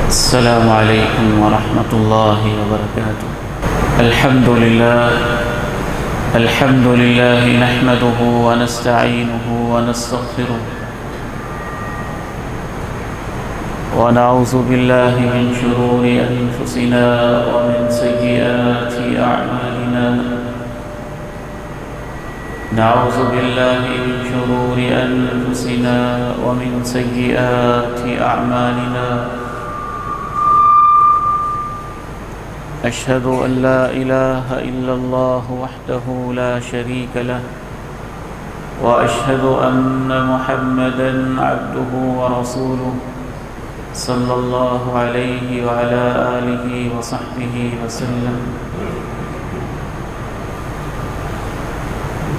السلام عليكم ورحمة الله وبركاته. الحمد لله نحمده ونستعينه ونستغفره ونعوذ بالله من شرور أنفسنا ومن سيئات أعمالنا. نعوذ بالله من شرور أنفسنا ومن سيئات أعمالنا. أشهد أن لا إله إلا الله وحده لا شريك له، وأشهد أن محمدًا عبده ورسوله صلى الله عليه وعلى آله وصحبه وسلم.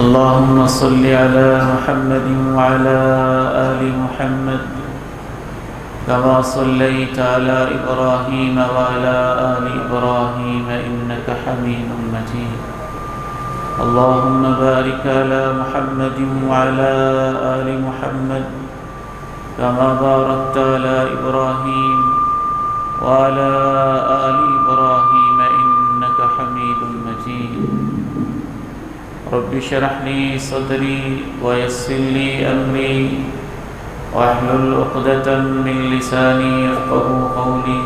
اللهم صل على محمد وعلى آل محمد كما صليت على إبراهيم وعلى آل إبراهيم إنك حميد مجيد. اللهم بارك على محمد وعلى آل محمد كما باركت على إبراهيم وعلى آل إبراهيم إنك حميد مجيد. رب اشرح لي صدري ويسر لي أمري واحلل عقدة من لساني يفقهوا قولي.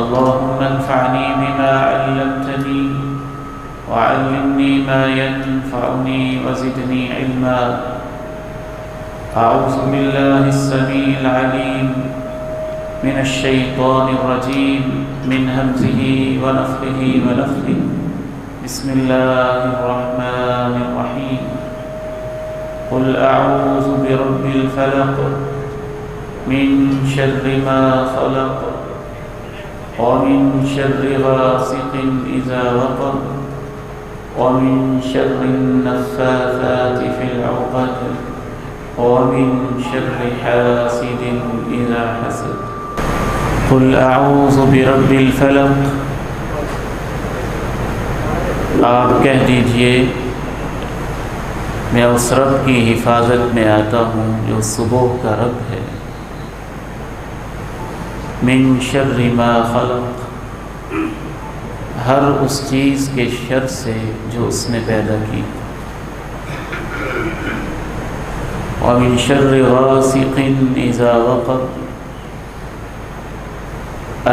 اللهم انفعني بما علمتني وعلمني ما ينفعني وزدني علما. أعوذ بالله السميع العليم من الشيطان الرجيم من همزه ونفخه ونفثه. بسم الله الرحمن الرحيم. قل أعوذ برب الفلق من شر ما خلق ومن شر غاسق إذا وقب ومن شر النفاثات في العقد ومن شر حاسد إذا حسد. قل أعوذ برب الفلق. آپ کہہ دیجئے میں اس رب کی حفاظت میں آتا ہوں جو صبح کا رب ہے. من شر ما خلق، ہر اس چیز کے شر سے جو اس نے پیدا کی. ومن شر غاسق اذا وقب،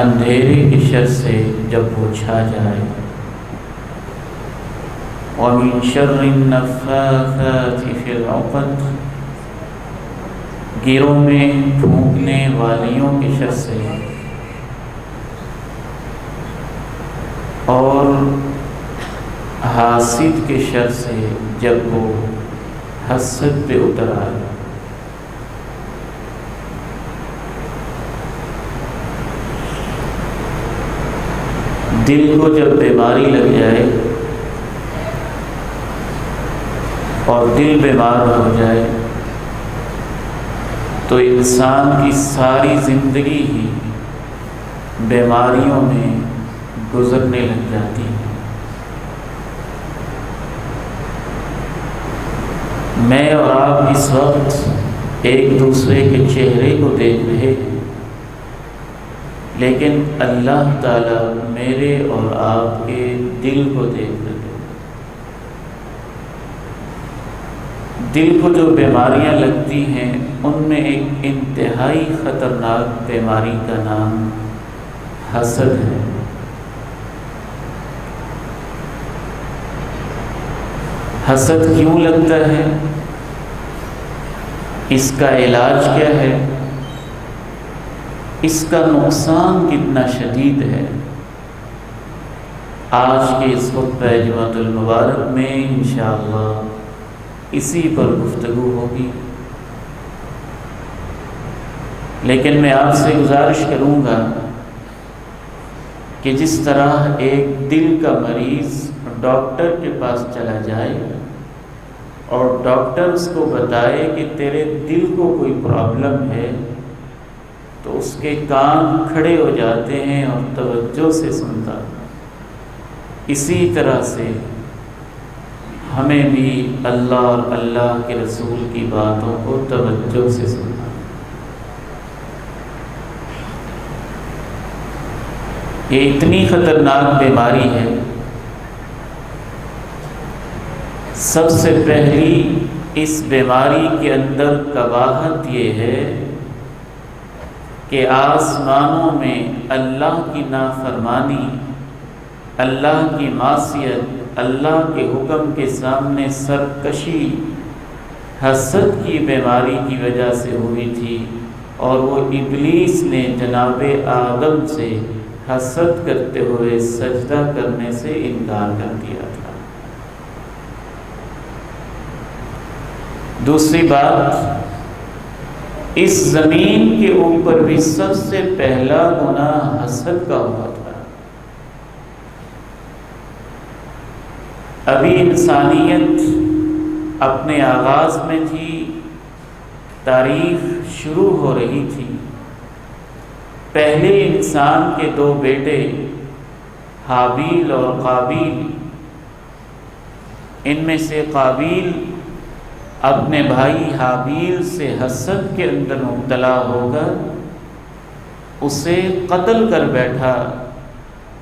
اندھیرے کے شر سے جب وہ چھا جائے. ومن شر النفاثات في العقد، گیروں میں پھونکنے والیوں کے شر سے. اور حاسد کے شر سے جب وہ حسد پہ اتر آئے. دل کو جب بیماری لگ جائے اور دل بیمار ہو جائے تو انسان کی ساری زندگی ہی بیماریوں میں گزرنے لگ جاتی ہے. میں اور آپ اس وقت ایک دوسرے کے چہرے کو دیکھ رہے ہیں، لیکن اللہ تعالیٰ میرے اور آپ کے دل کو دیکھ رہے ہیں. دل کو جو بیماریاں لگتی ہیں ان میں ایک انتہائی خطرناک بیماری کا نام حسد ہے. حسد کیوں لگتا ہے؟ اس کا علاج کیا ہے؟ اس کا نقصان کتنا شدید ہے؟ آج کے اس خطبہ جمعۃ المبارک میں انشاءاللہ اسی پر گفتگو ہوگی. لیکن میں آپ سے گزارش کروں گا کہ جس طرح ایک دل کا مریض ڈاکٹر کے پاس چلا جائے اور ڈاکٹر اس کو بتائے کہ تیرے دل کو کوئی پرابلم ہے تو اس کے کان کھڑے ہو جاتے ہیں اور توجہ سے سنتا. اسی طرح سے ہمیں بھی اللہ اور اللہ کے رسول کی باتوں کو توجہ سے سننا. یہ اتنی خطرناک بیماری ہے. سب سے پہلی اس بیماری کے اندر قباحت یہ ہے کہ آسمانوں میں اللہ کی نافرمانی، اللہ کی معصیت، اللہ کے حکم کے سامنے سرکشی حسد کی بیماری کی وجہ سے ہوئی تھی، اور وہ ابلیس نے جناب آدم سے حسد کرتے ہوئے سجدہ کرنے سے انکار کر دیا تھا. دوسری بات، اس زمین کے اوپر بھی سب سے پہلا گناہ حسد کا ہوا تھا. ابھی انسانیت اپنے آغاز میں تھی، تاریخ شروع ہو رہی تھی. پہلے انسان کے دو بیٹے حابیل اور قابیل، ان میں سے قابیل اپنے بھائی حابیل سے حسد کے اندر مبتلا ہو کر اسے قتل کر بیٹھا.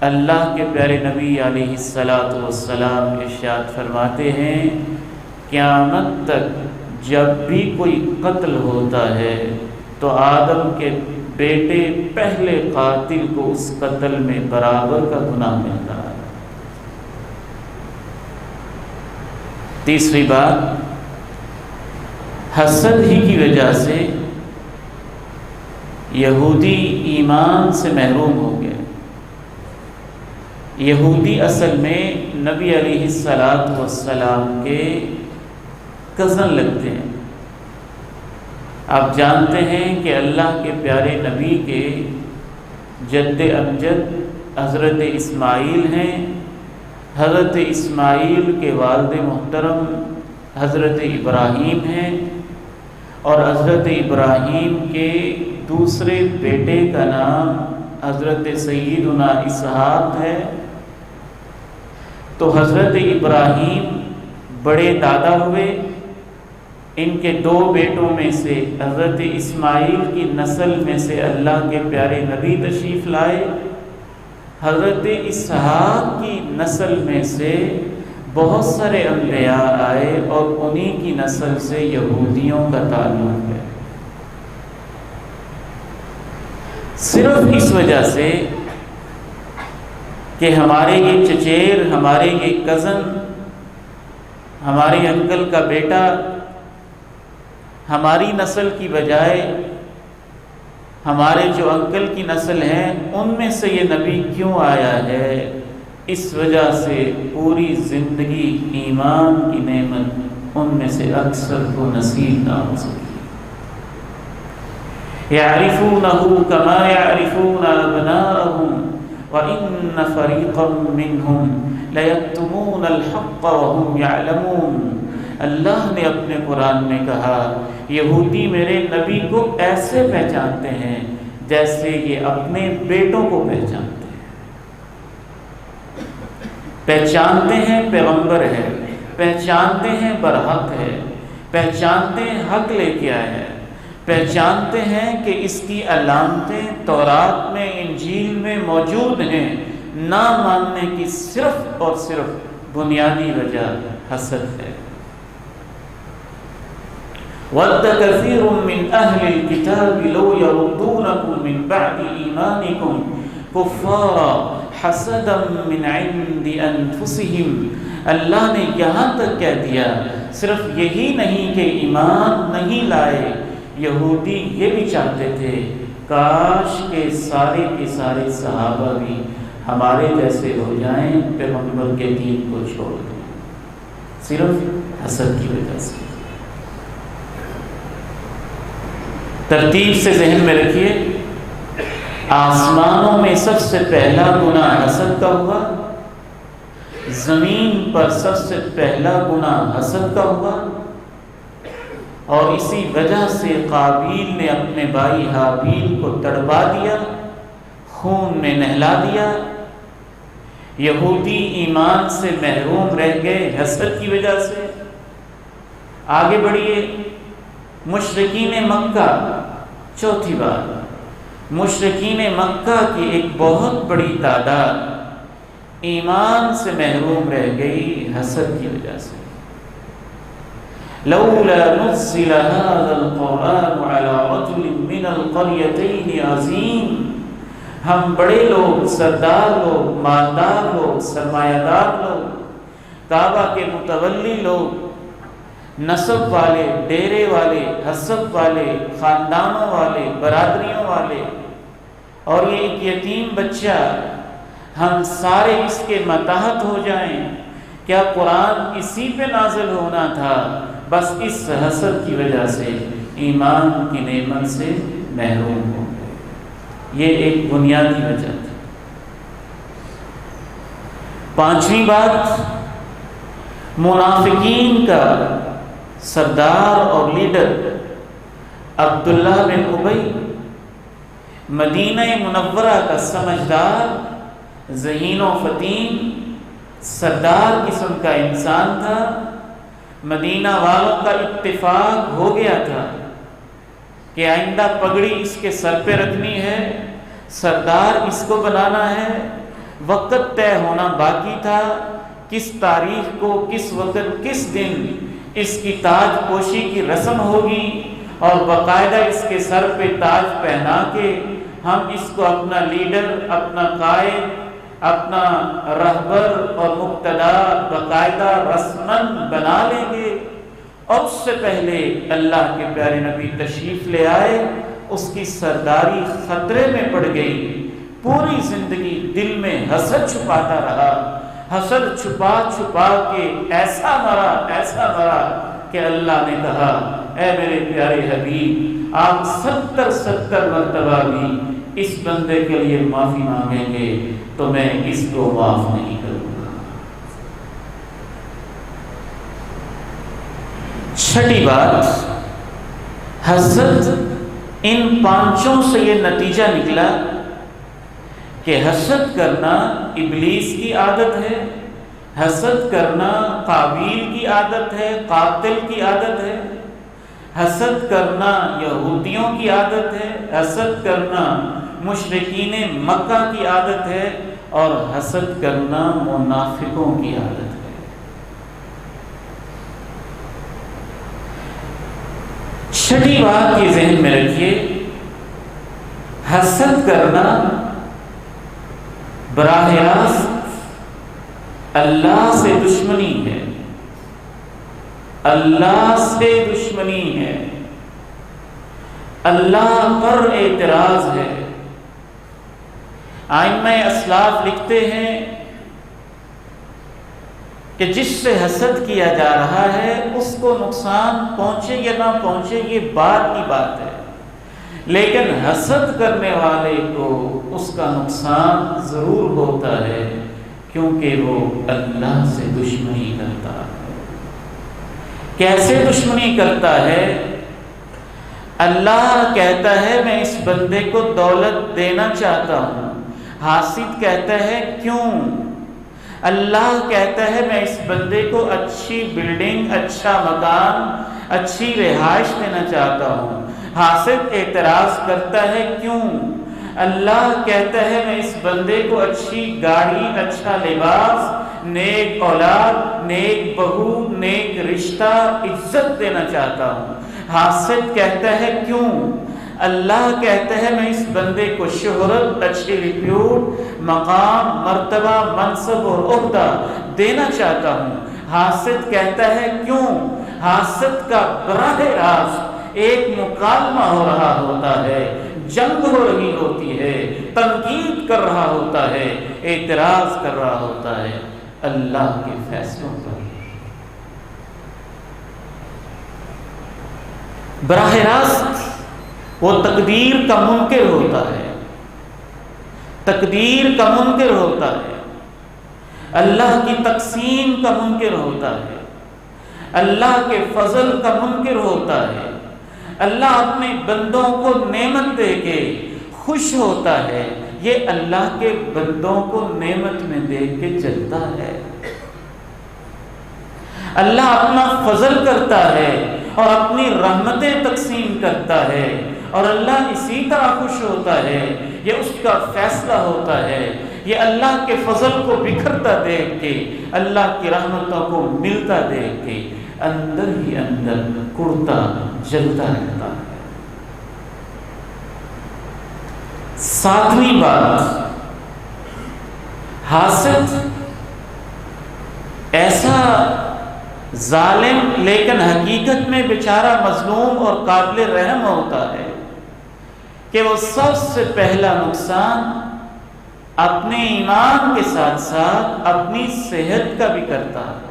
اللہ کے پیارے نبی علیہ السلام ارشاد فرماتے ہیں، قیامت تک جب بھی کوئی قتل ہوتا ہے تو آدم کے بیٹے پہلے قاتل کو اس قتل میں برابر کا گناہ ملتا ہے. تیسری بات، حسد ہی کی وجہ سے یہودی ایمان سے محروم ہو گئے. یہودی اصل میں نبی علیہ السلام کے کزن لگتے ہیں. آپ جانتے ہیں کہ اللہ کے پیارے نبی کے جد امجد حضرت اسماعیل ہیں. حضرت اسماعیل کے والد محترم حضرت ابراہیم ہیں، اور حضرت ابراہیم کے دوسرے بیٹے کا نام حضرت سیدنا اسحاق ہے. تو حضرت ابراہیم بڑے دادا ہوئے. ان کے دو بیٹوں میں سے حضرت اسماعیل کی نسل میں سے اللہ کے پیارے نبی تشریف لائے. حضرت اسحاق کی نسل میں سے بہت سارے انبیاء آئے، اور انہی کی نسل سے یہودیوں کا تعلق ہے. صرف اس وجہ سے کہ ہمارے یہ چچیر، ہمارے یہ کزن، ہمارے انکل کا بیٹا ہماری نسل کی بجائے ہمارے جو انکل کی نسل ہے ان میں سے یہ نبی کیوں آیا ہے، اس وجہ سے پوری زندگی ایمان کی نعمت ان میں سے اکثر کو نصیب نہ ہو سکی. يَعْرِفُونَهُ كَمَا يَعْرِفُونَ أَبْنَاءَهُمْ وَإِنَّ فَرِيقًا مِّنْهُمْ لَيَكْتُمُونَ الْحَقَّ وَهُمْ يَعْلَمُونَ. اللہ نے اپنے قرآن میں کہا، یہودی میرے نبی کو ایسے پہچانتے ہیں جیسے یہ اپنے بیٹوں کو پہچانتے ہیں. پہچانتے ہیں پیغمبر ہے، پہچانتے ہیں برحق ہے، پہچانتے ہیں حق لے کے آیا ہے، پہچانتے ہیں کہ اس کی علامتیں تورات میں انجیل میں موجود ہیں. نہ ماننے کی صرف اور صرف بنیادی وجہ حسد ہے. وَدَّ كَثِيرٌ مِّنْ أَهْلِ الْكِتَابِ لَوْ يَرُدُّونَكُم مِّن بَعْدِ إِيمَانِكُمْ كُفَّارًا حَسَدًا مِّنْ عِندِ أَنفُسِهِمْ. اللہ نے یہاں تک کہہ دیا، صرف یہی نہیں کہ ایمان نہیں لائے، یہودی یہ بھی چاہتے تھے کاش کے سارے صحابہ بھی ہمارے جیسے ہو جائیں، پیغمبر کے دین کو چھوڑ دیں، صرف حسد کی وجہ سے. ترتیب سے ذہن میں رکھیے، آسمانوں میں سب سے پہلا گناہ حسد کا ہوا، زمین پر سب سے پہلا گناہ حسد کا ہوا، اور اسی وجہ سے قابیل نے اپنے بھائی حابیل کو تڑپا دیا، خون میں نہلا دیا. یہودی ایمان سے محروم رہ گئے حسد کی وجہ سے. آگے بڑھیے، مشرکین مکہ. چوتھی بات، مشرکین مکہ کی ایک بہت بڑی تعداد ایمان سے محروم رہ گئی حسد کی وجہ سے۔ لولا نزل هذا القرآن على رجل من القريتين عظیم، ہم بڑے لوگ، سردار لوگ، مالدار لوگ، سرمایہ دار لوگ، کعبہ کے متولی لوگ، نسب والے، ڈیرے والے، حسب والے، خاندانوں والے، برادریوں والے، اور یہ ایک یتیم بچہ، ہم سارے اس کے ماتحت ہو جائیں۔ کیا قرآن اسی پہ نازل ہونا تھا؟ بس اس حسد کی وجہ سے ایمان کی نعمت سے محروم ہو گئے۔ یہ ایک بنیادی وجہ تھی۔ پانچویں بات، منافقین کا سردار اور لیڈر عبداللہ بن ابی، مدینہ منورہ کا سمجھدار، ذہین و فطین، سردار قسم کا انسان تھا۔ مدینہ والوں کا اتفاق ہو گیا تھا کہ آئندہ پگڑی اس کے سر پہ رکھنی ہے، سردار اس کو بنانا ہے۔ وقت طے ہونا باقی تھا، کس تاریخ کو، کس وقت، کس دن اس کی تاج پوشی کی رسم ہوگی، اور باقاعدہ اس کے سر پہ تاج پہنا کے ہم اس کو اپنا لیڈر، اپنا قائد، اپنا رہبر اور مقتدا باقاعدہ رسماً بنا لیں گے۔ اور اس سے پہلے اللہ کے پیارے نبی تشریف لے آئے، اس کی سرداری خطرے میں پڑ گئی۔ پوری زندگی دل میں حسد چھپاتا رہا، حسد چھپا چھپا کے ایسا مرا کہ اللہ نے کہا، اے میرے پیارے حبیب، آپ 70 مرتبہ بھی اس بندے کے لیے معافی مانگیں گے تو میں اس کو معاف نہیں کروں گا۔ چھٹی بات، حسد، ان پانچوں سے یہ نتیجہ نکلا کہ حسد کرنا ابلیس کی عادت ہے، حسد کرنا قابیل کی عادت ہے، قاتل کی عادت ہے، حسد کرنا یہودیوں کی عادت ہے، حسد کرنا مشرکین مکہ کی عادت ہے، اور حسد کرنا منافقوں کی عادت ہے۔ چھٹی بات یہ ذہن میں رکھیے، حسد کرنا براہ راست اللہ سے دشمنی ہے، اللہ سے دشمنی ہے، اللہ پر اعتراض ہے۔ ائمہ اسلاف لکھتے ہیں کہ جس سے حسد کیا جا رہا ہے اس کو نقصان پہنچے یا نہ پہنچے یہ بات کی بات ہے، لیکن حسد کرنے والے کو اس کا نقصان ضرور ہوتا ہے، کیونکہ وہ اللہ سے دشمنی کرتا ہے۔ کیسے دشمنی کرتا ہے؟ اللہ کہتا ہے میں اس بندے کو دولت دینا چاہتا ہوں، حاسد کہتا ہے کیوں؟ اللہ کہتا ہے میں اس بندے کو اچھی بلڈنگ، اچھا مکان، اچھی رہائش دینا چاہتا ہوں، حاسد اعتراض کرتا ہے کیوں؟ اللہ کہتا ہے میں اس بندے کو اچھی گاڑی، اچھا لباس، نیک اولاد، نیک بہو، نیک رشتہ، عزت دینا چاہتا ہوں، حاسد کہتا ہے کیوں؟ اللہ کہتا ہے میں اس بندے کو شہرت، اچھی ریپیوٹ، مقام، مرتبہ، منصب اور عہدہ دینا چاہتا ہوں، حاسد کہتا ہے کیوں؟ حاسد کا براہ راست ایک مکالمہ ہو رہا ہوتا ہے، جنگ ہو رہی ہوتی ہے، تنقید کر رہا ہوتا ہے، اعتراض کر رہا ہوتا ہے اللہ کے فیصلوں پر۔ براہ راست وہ تقدیر کا منکر ہوتا ہے، تقدیر کا منکر ہوتا ہے، اللہ کی تقسیم کا منکر ہوتا ہے، اللہ کے فضل کا منکر ہوتا ہے، اللہ اپنے بندوں کو نعمت دے کے خوش ہوتا ہے، یہ اللہ کے بندوں کو نعمت میں دیکھ کے چلتا ہے۔ اللہ اپنا فضل کرتا ہے اور اپنی رحمتیں تقسیم کرتا ہے، اور اللہ اسی طرح خوش ہوتا ہے، یہ اس کا فیصلہ ہوتا ہے، یہ اللہ کے فضل کو بکھرتا دیکھ کے، اللہ کی رحمتوں کو ملتا دیکھ کے اندر ہی اندر کڑتا جلتا رہتا ہے۔ ساتویں بات، حاسد ایسا ظالم لیکن حقیقت میں بیچارہ مظلوم اور قابل رحم ہوتا ہے کہ وہ سب سے پہلا نقصان اپنے ایمان کے ساتھ ساتھ اپنی صحت کا بھی کرتا ہے۔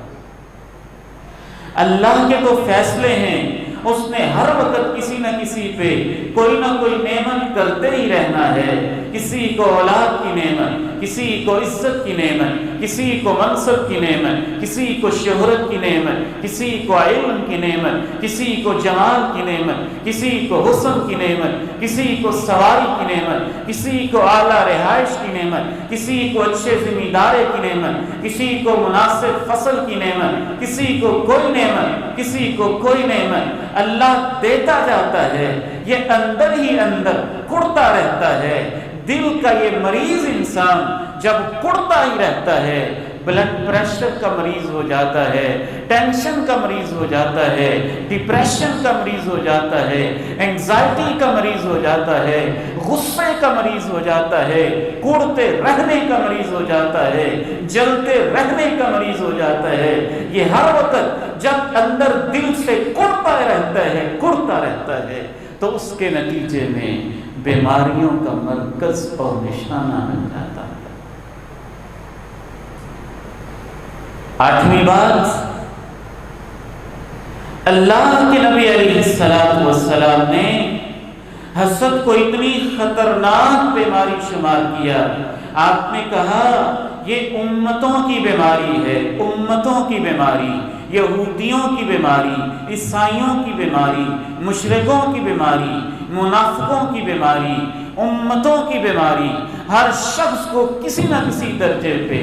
اللہ کے تو فیصلے ہیں، اس نے ہر وقت کسی نہ کسی پہ کوئی نہ کوئی نعمت کرتے ہی رہنا ہے، کسی کو اولاد کی نعمت، کسی کو عزت کی نعمت، کسی کو منصب کی نعمت، کسی کو شہرت کی نعمت، کسی کو علم کی نعمت، کسی کو جمال کی نعمت، کسی کو حسن کی نعمت، کسی کو سواری کی نعمت، کسی کو اعلیٰ رہائش کی نعمت، کسی کو اچھے زمیندارے کی نعمت، کسی کو مناسب فصل کی نعمت، کسی کو کوئی نعمت، کسی کو کوئی نعمت اللہ دیتا جاتا ہے، یہ اندر ہی اندر کڑتا رہتا ہے۔ دل کا یہ مریض انسان جب کڑتا ہی رہتا ہے، بلڈ پریشر کا مریض ہو جاتا ہے، ٹینشن کا مریض ہو جاتا ہے، ڈپریشن کا مریض ہو جاتا ہے، انگزائٹی کا مریض ہو جاتا ہے، غصے کا مریض ہو جاتا ہے، کوڑتے رہنے کا مریض ہو جاتا ہے، جلتے رہنے کا مریض ہو جاتا ہے۔ یہ ہر وقت جب اندر دل سے کڑتا رہتا ہے تو اس کے نتیجے میں بیماریوں کا مرکز اور نشانہ بن جاتا ہے۔ آٹھویں بات، اللہ کے نبی علیہ السلام نے حسد کو اتنی خطرناک بیماری شمار کیا، آپ نے کہا یہ امتوں کی بیماری ہے، امتوں کی بیماری، یہودیوں کی بیماری، عیسائیوں کی بیماری، مشرکوں کی بیماری، منافقوں کی بیماری، امتوں کی بیماری، ہر شخص کو کسی نہ کسی درجے پہ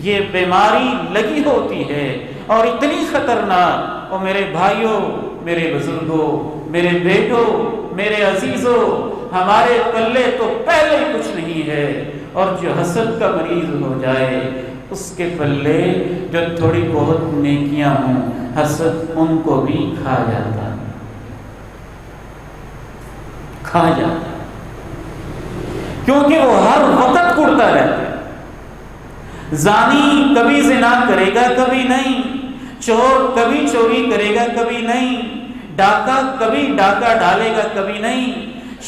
یہ بیماری لگی ہوتی ہے اور اتنی خطرناک۔ اور میرے بھائیوں، میرے بزرگوں، میرے بیٹوں، میرے عزیزوں، ہمارے پلے تو پہلے کچھ نہیں ہے، اور جو حسد کا مریض ہو جائے اس کے پلے جو تھوڑی بہت نیکیاں ہوں، حسد ان کو بھی کھا جاتا ہے۔ کیونکہ وہ ہر وقت کڑتا رہتا ہے۔ زانی کبھی زنا کرے گا کبھی نہیں، چور کبھی چوری کرے گا کبھی نہیں، ڈاکہ کبھی ڈاکہ ڈالے گا کبھی نہیں،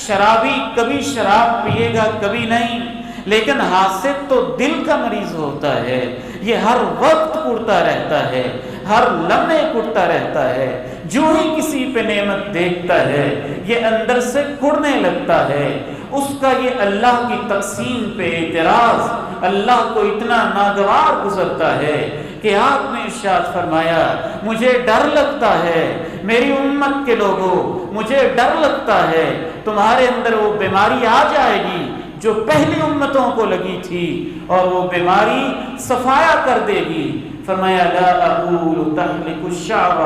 شرابی کبھی شراب پیے گا کبھی نہیں، لیکن حاسد تو دل کا مریض ہوتا ہے، یہ ہر وقت کڑتا رہتا ہے، ہر لمحے کڑتا رہتا ہے، جو ہی کسی پہ نعمت دیکھتا ہے یہ اندر سے کڑنے لگتا ہے۔ اس کا یہ اللہ کی تقسیم پہ اعتراض اللہ کو اتنا ناگوار گزرتا ہے کہ آپ نے ارشاد فرمایا، مجھے ڈر لگتا ہے میری امت کے لوگوں، مجھے ڈر لگتا ہے تمہارے اندر وہ بیماری آ جائے گی جو پہلی امتوں کو لگی تھی، اور وہ بیماری صفایا کر دے گی۔ فرمایا لا اقول تحلق الشعر،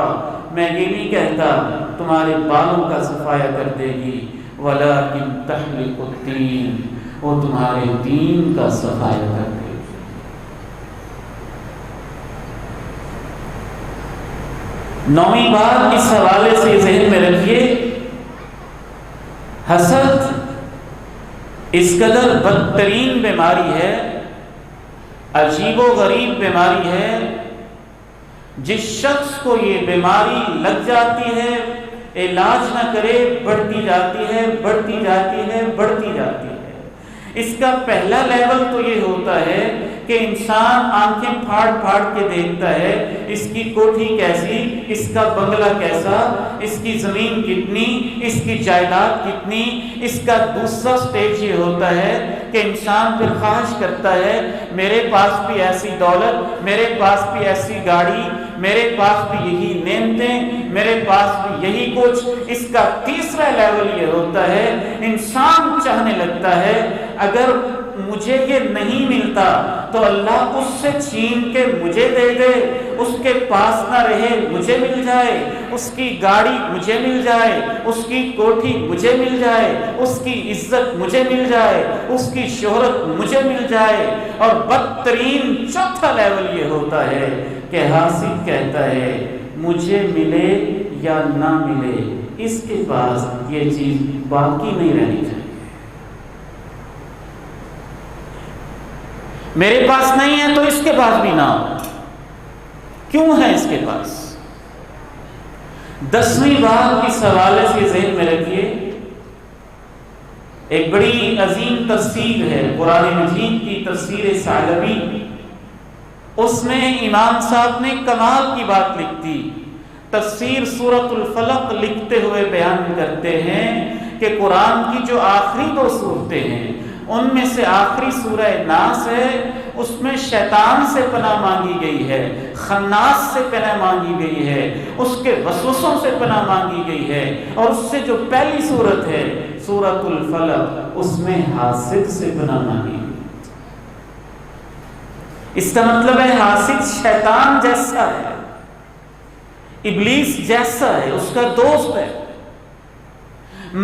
میں یہ نہیں کہتا تمہارے بالوں کا صفایا کر دے گی، ولکن تحلق الدین، وہ تمہارے دین کا صفایا کر دے گی۔ نویں بات اس حوالے سے ذہن میں رکھیے، حسد اس قدر بدترین بیماری ہے، عجیب و غریب بیماری ہے، جس شخص کو یہ بیماری لگ جاتی ہے علاج نہ کرے بڑھتی جاتی ہے، بڑھتی جاتی ہے، بڑھتی جاتی ہے۔ اس کا پہلا لیول تو یہ ہوتا ہے کہ انسان آنکھیں پھاڑ پھاڑ کے دیکھتا ہے اس کی کوٹھی کیسی، اس کا بنگلہ کیسا، اس کی زمین کتنی، اس کی جائیداد کتنی۔ اس کا دوسرا سٹیج یہ ہوتا ہے کہ انسان پھر خواہش کرتا ہے میرے پاس بھی ایسی دولت، میرے پاس بھی ایسی گاڑی، میرے پاس بھی یہی نعمتیں، میرے پاس بھی یہی کچھ۔ اس کا تیسرا لیول یہ ہوتا ہے انسان چاہنے لگتا ہے اگر مجھے یہ نہیں ملتا تو اللہ اس سے چھین کے مجھے دے دے، اس کے پاس نہ رہے مجھے مل جائے، اس کی گاڑی مجھے مل جائے، اس کی کوٹھی مجھے مل جائے، اس کی عزت مجھے مل جائے، اس کی شہرت مجھے مل جائے۔ اور بدترین چوتھا لیول یہ ہوتا ہے کہ حاسد کہتا ہے مجھے ملے یا نہ ملے، اس کے پاس یہ چیز باقی نہیں رہنی چاہیے، میرے پاس نہیں ہے تو اس کے پاس بھی نہ ہو، کیوں ہے اس کے پاس؟ 10ویں بات اس حوالے سے ذہن میں رکھیے، ایک بڑی عظیم تفسیر ہے قرآن مجید کی، تفسیر ثعلبی، اس میں امام صاحب نے کمال کی بات لکھی۔ تفسیر سورۃ الفلق لکھتے ہوئے بیان کرتے ہیں کہ قرآن کی جو آخری 2 سورتیں ہیں ان میں سے آخری سورہ ناس ہے، اس میں شیطان سے پناہ مانگی گئی ہے، خناس سے پناہ مانگی گئی ہے، اس کے وسوسوں سے پناہ مانگی گئی ہے، اور اس سے جو پہلی سورت ہے سورۃ الفلق، اس میں حاسد سے پناہ مانگی گئی۔ اس کا مطلب ہے حاسد شیطان جیسا ہے، ابلیس جیسا ہے، اس کا دوست ہے۔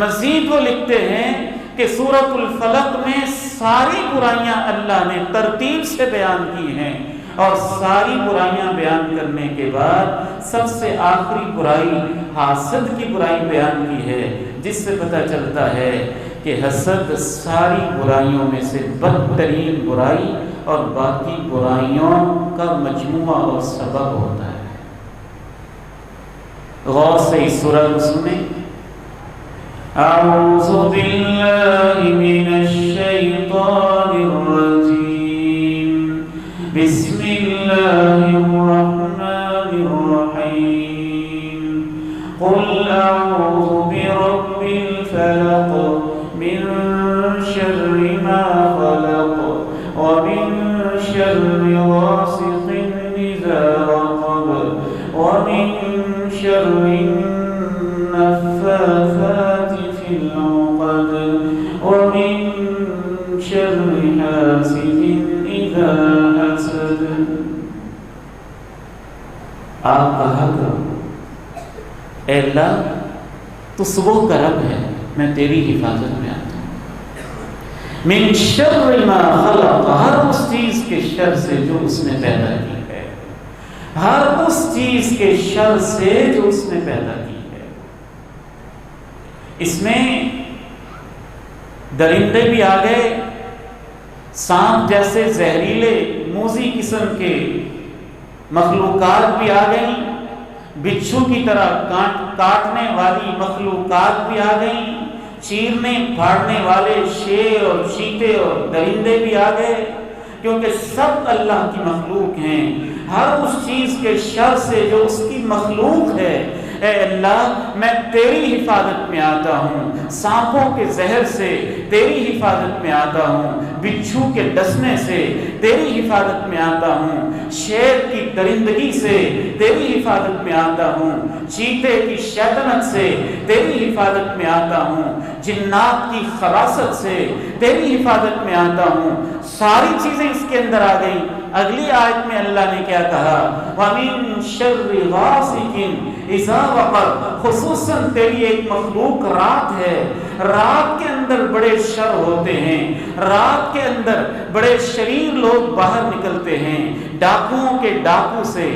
مزید وہ لکھتے ہیں کہ سورۃ الفلق میں ساری برائیاں اللہ نے ترتیب سے بیان کی ہیں، اور ساری برائیاں بیان کرنے کے بعد سب سے آخری برائی حاسد کی برائی بیان کی ہے، جس سے پتہ چلتا ہے کہ حسد ساری برائیوں میں سے بدترین برائی اور باقی برائیوں کا مجموعہ اور سبب ہوتا ہے۔ غور سے اس سورہ کو سنیں۔ اعوذ باللہ من الشیطان الرجیم، بسم اللہ الرحمن الرحیم، قل اعوذ برب الفلق من شر ما خلق ومن شر غاسق اذا وقب ومن شر النفاثات في العقد ومن شر حاسد اذا حسد۔ آپ کہا کرو اے اللہ تو صبح کا رب ہے، میں تیری حفاظت میں آتا ہوں، من شر ما خلق، ہر اس چیز کے شر سے جو اس نے پیدا کی ہے، ہر اس چیز کے شر سے جو اس نے پیدا کی ہے۔ اس میں درندے بھی آ گئے، سانپ جیسے زہریلے موذی قسم کے مخلوقات بھی آ گئیں، بچھو کی طرح کاٹنے والی مخلوقات بھی آ گئیں، چیرنے پھاڑنے والے شیر اور چیتے اور درندے بھی آ گئے، کیونکہ سب اللہ کی مخلوق ہیں۔ ہر اس چیز کے شر سے جو اس کی مخلوق ہے، اے اللہ میں تیری حفاظت میں آتا ہوں، سانپوں کے زہر سے تیری حفاظت میں آتا ہوں، بچھو کے ڈسنے سے تیری حفاظت میں آتا ہوں، شیر کی درندگی سے تیری حفاظت میں آتا ہوں، چیتے کی شیطنت سے تیری حفاظت میں آتا ہوں، جنات کی خباثت سے تیری حفاظت میں آتا ہوں۔ ساری چیزیں اس کے اندر آ گئیں۔ اگلی آیت میں اللہ نے کیا کہا؟ وَمِن شَرِّ غَاسِقٍ اِذَا وَقَبَ، خصوصاً تیری ایک مخلوق رات ہے، رات کے اندر بڑے شر ہوتے ہیں، رات کے اندر بڑے شریر لوگ باہر نکلتے ہیں، ڈاکوؤں کے ڈاکو سے،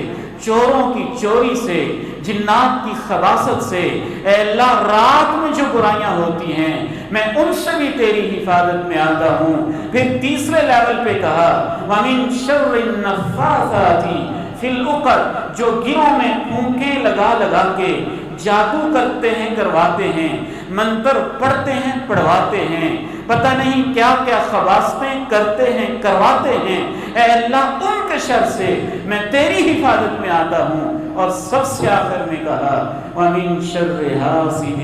چوروں کی چوری سے، جنات کی خباثت سے۔ اے اللہ رات میں جو برائیاں ہوتی ہیں میں ان سے بھی تیری حفاظت میں آتا ہوں۔ پھر تیسرے لیول پہ کہا وَمِن شَرِّ النَّفَّاثَاتِ فِي الْعُقَدِ، جو گروہ میں پھونکیں لگا لگا کے جادو کرتے ہیں، کرواتے ہیں، منتر پڑھتے ہیں، پڑھواتے ہیں، پتہ نہیں کیا کیا خباثتیں کرتے ہیں، کرواتے ہیں۔ اے اللہ ان کے شر سے میں تیری حفاظت میں آتا ہوں۔ اور سب سے آخر میں کہا وَمِن شَرِّ حَاسِدٍ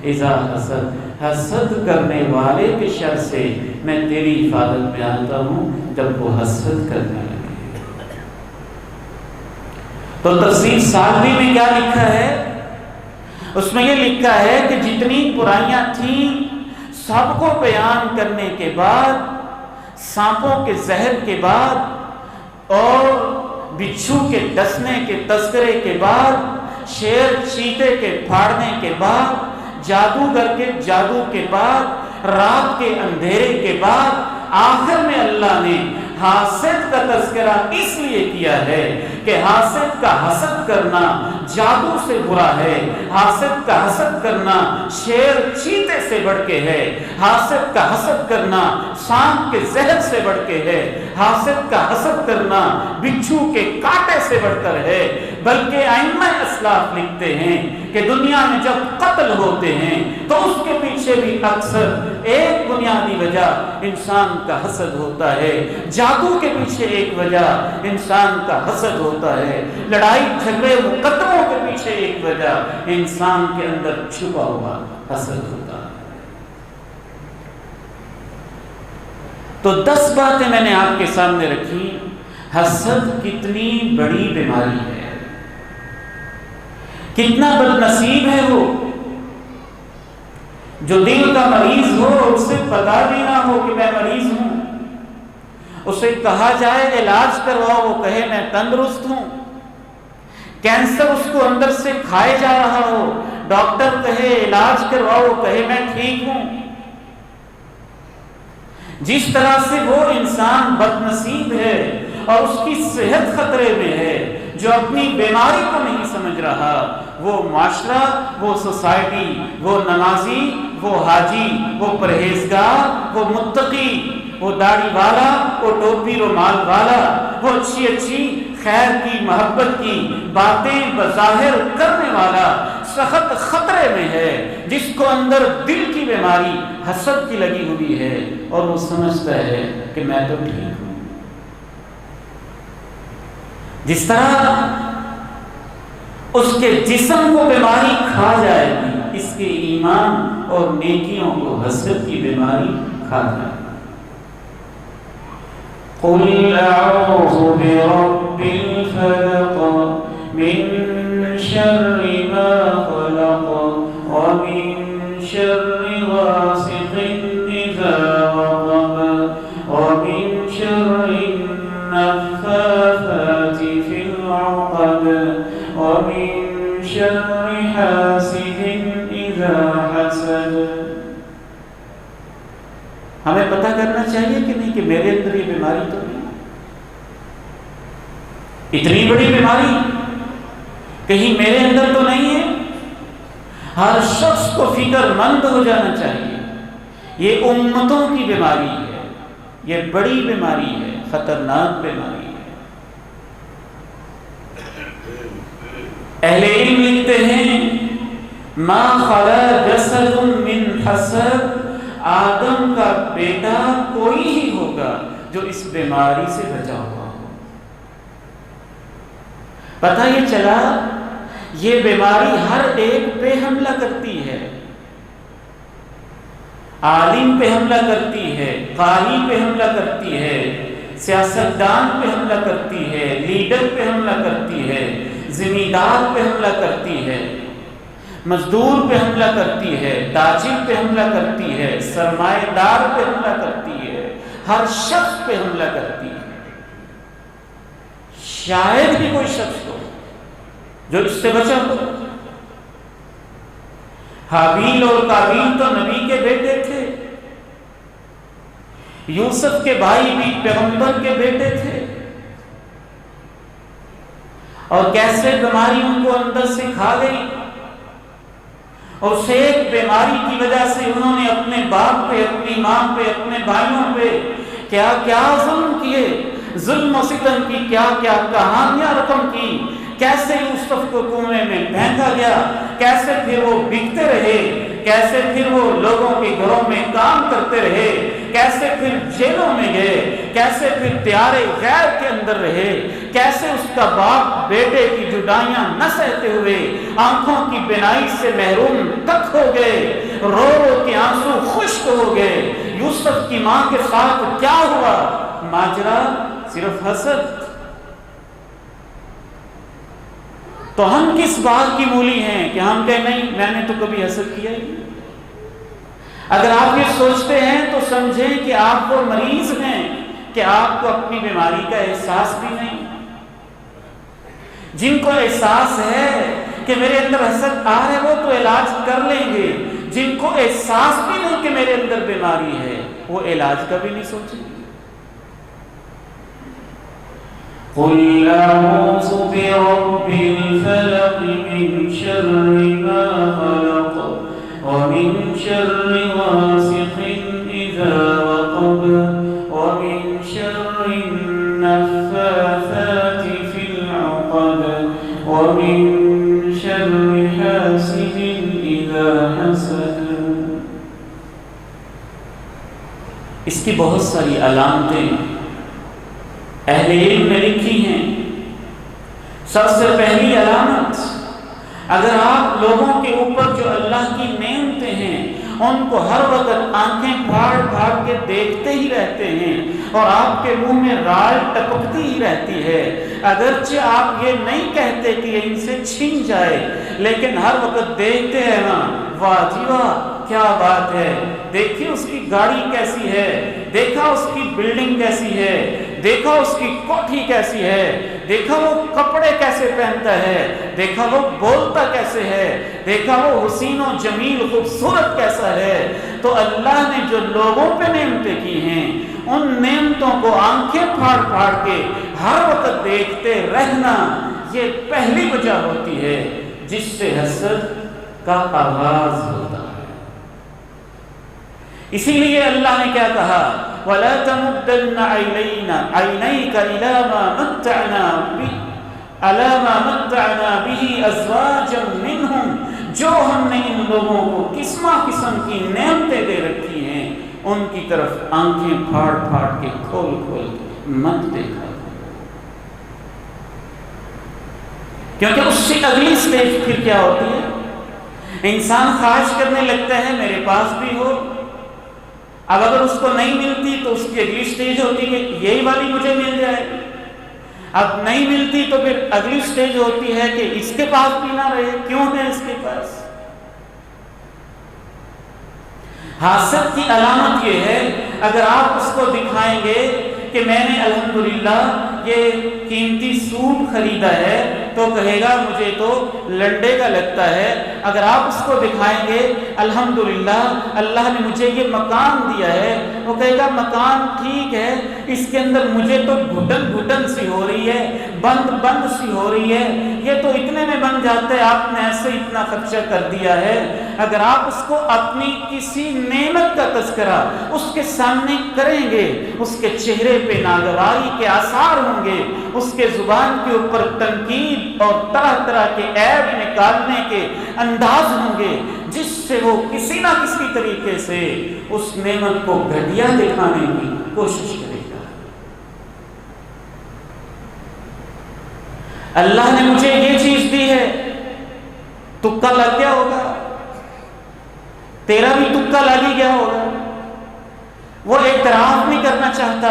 اِذَا حَسَدَ، حسد کرنے والے کے شر سے میں تیری حفاظت میں آتا ہوں جب وہ حسد کرنے لگے۔ تو تفسیر ثعلبی میں کیا لکھا ہے؟ اس میں یہ لکھا ہے کہ جتنی برائیاں تھیں سب کو بیان کرنے کے بعد سانپوں کے زہر کے بعد اور بچھو کے ڈسنے کے تذکرے کے بعد، شیر چیتے کے پھاڑنے کے بعد، جادوگر کے جادو کے بعد، رات کے اندھیرے کے بعد، آخر میں اللہ نے حاسد کا تذکرہ اس لیے کیا ہے کہ حاسد کا حسد کرنا جادو سے برا ہے، حاسد کا حسد کرنا شیر چیتے سے بڑھ کے ہے، حاسد کا حسد کرنا سانپ کے زہر سے بڑھ کے ہے، حاسد کا حسد کرنا بچھو کے کانٹے سے بڑھ کر ہے۔ بلکہ ائمہ اسلاف لکھتے ہیں کہ دنیا میں جب قتل ہوتے ہیں تو اس کے پیچھے بھی اکثر ایک بنیادی وجہ انسان کا حسد ہوتا ہے، جادو کے پیچھے ایک وجہ انسان کا حسد ہوتا ہے، لڑائی جھگڑے مقدموں کے پیچھے ایک وجہ انسان کے اندر چھپا ہوا حسد ہوتا ہے۔ تو 10 باتیں میں نے آپ کے سامنے رکھی۔ حسد کتنی بڑی بیماری ہے، کتنا بد نصیب ہے وہ جو دل کا مریض ہو، اسے پتا بھی نہ ہو کہ میں مریض ہوں، اسے کہا جائے علاج کرواؤ، وہ کہے میں تندرست ہوں، کینسر اس کو اندر سے کھائے جا رہا ہو، ڈاکٹر کہے علاج کرواؤ، وہ کہے میں ٹھیک ہوں۔ جس طرح سے وہ انسان بد نصیب ہے اور اس کی صحت خطرے میں ہے جو اپنی بیماری کو نہیں سمجھ رہا، وہ معاشرہ، وہ سوسائٹی، وہ نمازی، وہ حاجی، وہ پرہیزگار، وہ متقی، وہ داڑھی والا، وہ ٹوپی رومال والا، وہ اچھی اچھی خیر کی محبت کی باتیں بظاہر کرنے والا سخت خطرے میں ہے، جس کو اندر دل کی بیماری حسد کی لگی ہوئی ہے اور وہ سمجھتا ہے کہ میں تو ٹھیک ہوں۔ جس طرح اس کے جسم کو بیماری کھا جائے گی، اس کے ایمان اور نیکیوں کو حسد کی بیماری کھا جائے گی۔ قُلْ أَعُوذُ بِرَبِّ الْفَلَقِ مِنْ شَرِّ مَا خَلَقَ وَمِنْ شَرِّ غَاسِقٍ إِذَا وَقَبَ وَمِنْ شَرِّ النَّفَّاثَاتِ فِي الْعُقَدِ وَمِنْ شَرِّ حَاسِدٍ إِذَا حَسَدَ۔ ہمیں پتہ کرنا چاہیے کہ نہیں کہ میرے اندر یہ بیماری تو نہیں، اتنی بڑی بیماری کہیں میرے اندر تو نہیں ہے۔ ہر شخص کو فکر مند ہو جانا چاہیے، یہ امتوں کی بیماری ہے، یہ بڑی بیماری ہے، خطرناک بیماری ہے۔ اہل علم لکھتے ہیں ما خلا جسد من حسد، آدم کا بیٹا کوئی ہی ہوگا جو اس بیماری سے بچا ہوا ہو۔ پتہ یہ چلا یہ بیماری ہر ایک پہ حملہ کرتی ہے، عالم پہ حملہ کرتی ہے، قاری پہ حملہ کرتی ہے، سیاستدان پہ حملہ کرتی ہے، لیڈر پہ حملہ کرتی ہے، زمیندار پہ حملہ کرتی ہے، مزدور پہ حملہ کرتی ہے، تاجر پہ حملہ کرتی ہے، سرمایہ دار پہ حملہ کرتی ہے، ہر شخص پہ حملہ کرتی ہے۔ شاید ہی کوئی شخص ہو جو اس سے بچا ہو۔ حابیل اور قابیل تو نبی کے بیٹے تھے، یوسف کے بھائی بھی پیغمبر کے بیٹے تھے، اور کیسے بیماری ان کو اندر سے کھا گئی، اور اس ایک بیماری کی وجہ سے انہوں نے اپنے باپ پہ، اپنی ماں پہ، اپنے بھائیوں پہ کیا کیا ظلم کیے، ظلم و ستم کی کیا کیا کہانیاں رقم کی، کیسے یوسف کو کنویں میں پھینکا گیا، کیسے پھر وہ بکتے رہے، کیسے پھر وہ لوگوں کے گھروں میں کام کرتے رہے، کیسے پھر جیلوں میں گئے، کیسے پھر دیارے غیر کے اندر رہے، کیسے اس کا باپ بیٹے کی جدائیاں نہ سہتے ہوئے آنکھوں کی بینائی سے محروم تک ہو گئے، رو رو کے آنسو خشک ہو گئے۔ یوسف کی ماں کے ساتھ کیا ہوا؟ ماجرا صرف حسد۔ تو ہم کس بات کی مولی ہیں کہ ہم کہیں نہیں میں نے تو کبھی حسد کیا ہی نہیں۔ اگر آپ یہ سوچتے ہیں تو سمجھیں کہ آپ وہ مریض ہیں کہ آپ کو اپنی بیماری کا احساس بھی نہیں، جن کو احساس ہے کہ میرے اندر حسد آ رہا ہے وہ تو علاج کر لیں گے، جن کو احساس بھی نہیں کہ میرے اندر بیماری ہے وہ علاج کا بھی نہیں سوچیں گے۔ قُلْ أَعُوذُ بِرَبِّ الْفَلَقِ مِنْ شَرِّ مَا خَلَقَ وَمِنْ شَرِّ غَاسِقٍ إِذَا وَقَبَ وَمِنْ شَرِّ النَّفَّاثَاتِ فِي الْعُقَدِ وَمِنْ شَرِّ حَاسِدٍ إِذَا حَسَدَ۔ اس کی بہت ساری علامتیں اہل علم نے لکھی ہیں۔ سب سے پہلی علامت، اگر آپ لوگوں کے اوپر جو اللہ کی نعمتیں ہیں ان کو ہر وقت آنکھیں پھاڑ پھاڑ کے دیکھتے ہی رہتے ہیں اور آپ کے منہ میں رائے ٹپکتی ہی رہتی ہے، اگرچہ آپ یہ نہیں کہتے کہ یہ ان سے چھن جائے، لیکن ہر وقت دیکھتے ہیں نا، واہ جی واہ کیا بات ہے، دیکھیے اس کی گاڑی کیسی ہے، دیکھا اس کی بلڈنگ کیسی ہے، دیکھا اس کی کوٹھی کیسی ہے، دیکھا وہ کپڑے کیسے پہنتا ہے، دیکھا وہ بولتا کیسے ہے، دیکھا وہ حسین و جمیل خوبصورت کیسا ہے۔ تو اللہ نے جو لوگوں پہ نعمتیں کی ہیں ان نعمتوں کو آنکھیں پھاڑ پھاڑ کے ہر وقت دیکھتے رہنا، یہ پہلی وجہ ہوتی ہے جس سے حسد کا آغاز ہوتا ہے۔ اسی لیے اللہ نے کیا کہا، وَلَا تَمُدَّنَّ عَيْنَيْكَ إِلَىٰ مَا مَتَّعْنَا بِهِ أَزْوَاجًا مِّنْهُمْ، جو ہم نے ان لوگوں کو قسم قسم کی نعمتیں دے رکھی ہیں ان کی طرف آنکھیں پھاڑ پھاڑ کے کھول کھول کے مت دیکھا، کیونکہ اس سے اگلی سٹیج پھر کیا ہوتی ہے، انسان خواہش کرنے لگتا ہے میرے پاس بھی ہو، اب اگر اس کو نہیں ملتی تو اس کی اگلی سٹیج ہوتی ہے یہی والی مجھے مل جائے، اب نہیں ملتی تو پھر اگلی سٹیج ہوتی ہے کہ اس کے پاس بھی نہ رہے، کیوں ہے اس کے پاس۔ حسد کی علامت یہ ہے، اگر آپ اس کو دکھائیں گے کہ میں نے الحمدللہ یہ قیمتی سوٹ خریدا ہے تو کہے گا مجھے تو لنڈے کا لگتا ہے، اگر آپ اس کو دکھائیں گے الحمدللہ اللہ نے مجھے یہ مکان دیا ہے، وہ کہے گا مکان ٹھیک ہے، اس کے اندر مجھے تو گھٹن گھٹن سی ہو رہی ہے، بند بند سی ہو رہی ہے، یہ تو اتنے میں بن جاتا ہے، آپ نے ایسے اتنا خرچہ کر دیا ہے۔ اگر آپ اس کو اپنی کسی نعمت کا تذکرہ اس کے سامنے کریں گے، اس کے چہرے پہ ناگواری کے آثار ہوں گے، اس کے زبان کے اوپر تنقید اور طرح طرح کے عیب نکالنے کے انداز ہوں گے، جس سے وہ کسی نہ کسی طریقے سے اس نعمت کو گھٹیا دکھانے کی کوشش کرے گا۔ اللہ نے مجھے یہ چیز دی ہے، تکا لگ گیا ہوگا، تیرا بھی تکا لگ ہی گیا ہوگا۔ وہ اعتراف نہیں کرنا چاہتا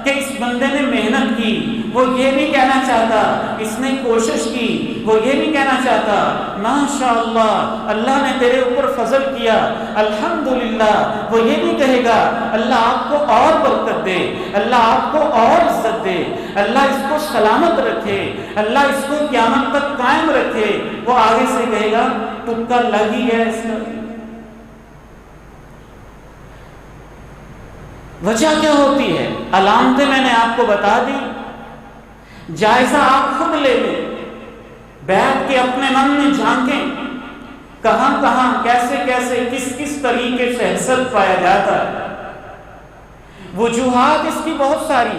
کہ اس بندے نے محنت کی، وہ یہ نہیں کہنا چاہتا اس نے کوشش کی، وہ یہ نہیں کہنا چاہتا ماشاءاللہ اللہ نے تیرے اوپر فضل کیا الحمدللہ، وہ یہ نہیں کہے گا اللہ آپ کو اور برکت دے، اللہ آپ کو اور عزت دے، اللہ اس کو سلامت رکھے، اللہ اس کو قیامت تک قائم رکھے۔ وہ آگے سے کہے گا تکا لگ ہی گیا اس کا۔ وجہ کیا ہوتی ہے؟ علامتیں میں نے آپ کو بتا دی، جائزہ آپ خود لے لیں، بیٹھ کے اپنے من میں جھانکیں کہاں کہاں کیسے کیسے کس کس طریقے سے حسد پایا جاتا ہے۔ وجوہات اس کی بہت ساری،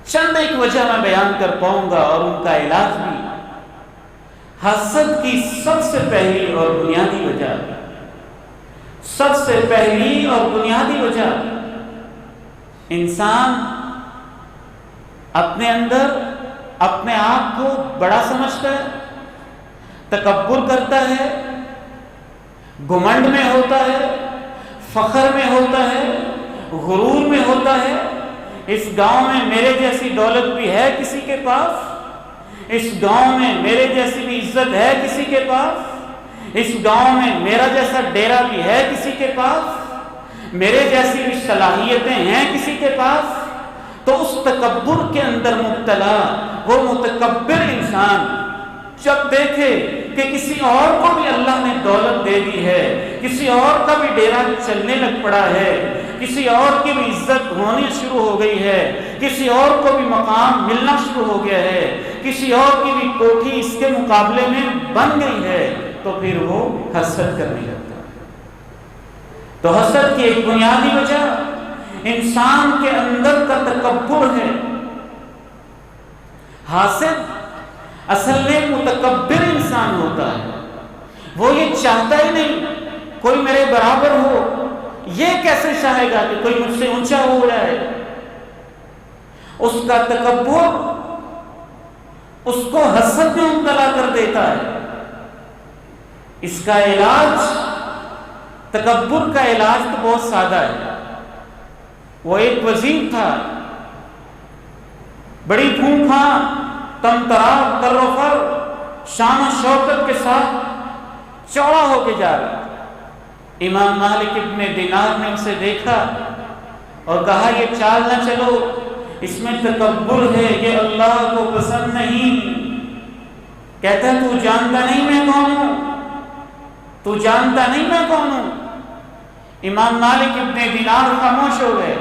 چند ایک وجہ میں بیان کر پاؤں گا اور ان کا علاج بھی۔ حسد کی سب سے پہلی اور بنیادی وجہ، سب سے پہلی اور بنیادی وجہ، انسان اپنے اندر اپنے آپ کو بڑا سمجھتا ہے، تکبر کرتا ہے، گھمنڈ میں ہوتا ہے، فخر میں ہوتا ہے، غرور میں ہوتا ہے۔ اس گاؤں میں میرے جیسی دولت بھی ہے کسی کے پاس، اس گاؤں میں میرے جیسی بھی عزت ہے کسی کے پاس، اس گاؤں میں میرا جیسا ڈیرا بھی ہے کسی کے پاس، میرے جیسی بھی صلاحیتیں ہیں کسی کے پاس۔ تکبر کے اندر مبتلا وہ متکبر انسان جب دیکھے کہ کسی اور کو بھی اللہ نے دولت دے دی ہے، کسی اور کا بھی ڈیرا چلنے لگ پڑا ہے، کسی اور کی بھی عزت ہونی شروع ہو گئی ہے، کسی اور کو بھی مقام ملنا شروع ہو گیا ہے، کسی اور کی بھی کوٹھی اس کے مقابلے میں بن گئی ہے، تو پھر وہ حسد کرنے لگتا ہے۔ تو حسد کی ایک بنیادی وجہ انسان کے اندر کا تکبر ہے۔ حاسد اصل میں متکبر انسان ہوتا ہے، وہ یہ چاہتا ہی نہیں کوئی میرے برابر ہو، یہ کیسے چاہے گا کہ کوئی مجھ سے اونچا ہو جائے؟ اس کا تکبر اس کو حسد میں مبتلا کر دیتا ہے۔ اس کا علاج، تکبر کا علاج تو بہت سادہ ہے۔ وہ ایک وزیر تھا، بڑی پھونکھا، تمتراک، تروفر، شان و شوکت کے ساتھ چوڑا ہو کے جا رہا۔ امام مالک ابن دینار نے اسے دیکھا اور کہا یہ چال نہ چلو، اس میں تکبر ہے، یہ اللہ کو پسند نہیں۔ کہتا ہے تو جانتا نہیں میں کون ہوں، تو جانتا نہیں میں کون ہوں۔ امام مالک ابن دینار خاموش ہو گئے،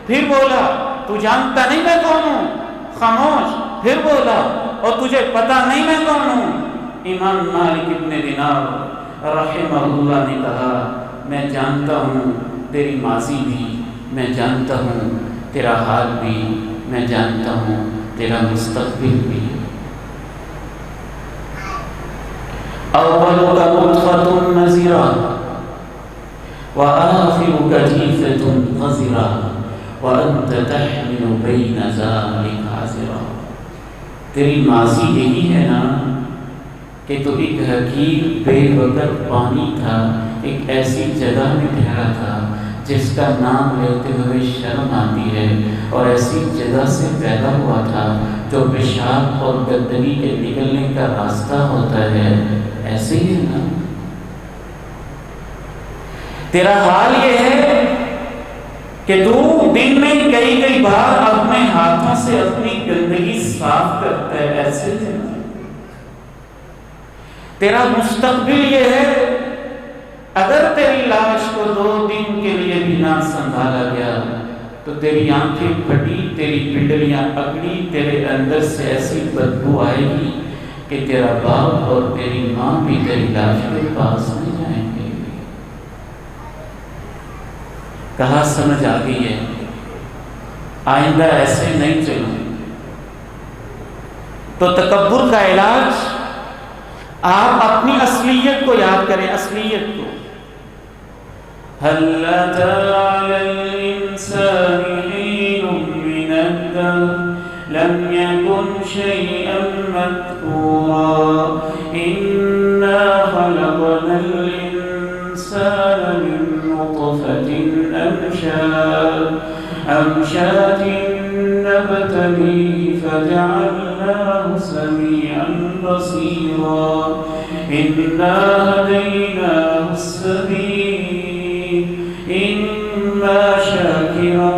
پھر بولا تو جانتا نہیں میں کون ہوں، خاموش، پھر بولا اور تجھے پتا نہیں میں کون ہوں۔ امام مالک ابن دینار رحمہ اللہ نے کہا میں جانتا ہوں تیری ماضی بھی، میں جانتا ہوں تیرا حال بھی، میں جانتا ہوں تیرا مستقبل بھی۔ اولک نطفۃ مضغہ وآخرک جیفۃ قذرہ وانت تحمل بین ذلک عذرہ۔ تیری ماضی یہی ہے نا کہ تو ایک حقیر بے وقت پانی تھا، ایک ایسی جگہ میں ٹھہرا تھا جس کا نام لیتے ہوئے شرم آتی ہے، اور ایسی جگہ سے پیدا ہوا تھا جو پیشاب اور گندگی کے نکلنے کا راستہ ہوتا ہے۔ ایسے ہی ہے نا تیرا حال یہ ہے کہ تو دن میں کئی بار اپنے ہاتھوں سے اپنی گندگی صاف کرتا ہے۔ ایسے ہی نا تیرا مستقبل یہ ہے، اگر تیری لاش کو 2 دن کے لیے بھی نہ سنبھالا گیا تو تیری آنکھیں پھٹی، تیری پنڈلیاں اکڑی، تیرے اندر سے ایسی بدبو آئے گی کہ تیرا باپ اور تیری ماں بھی تیری لاش کے پاس نہیں جائیں گے۔ کہا سمجھ آ گئی ہے، آئندہ ایسے نہیں چلوں۔ تو تکبر کا علاج، آپ اپنی اصلیت کو یاد کریں، اصلیت کو۔ هل أتى على الإنسان حين من الدهر لم يكن شيئا مذكورا إنا خلقنا الإنسان من نطفة أمشاج نبتليه فجعلناه سميعا بصيرا إنا هديناه السبيل إما شاكرا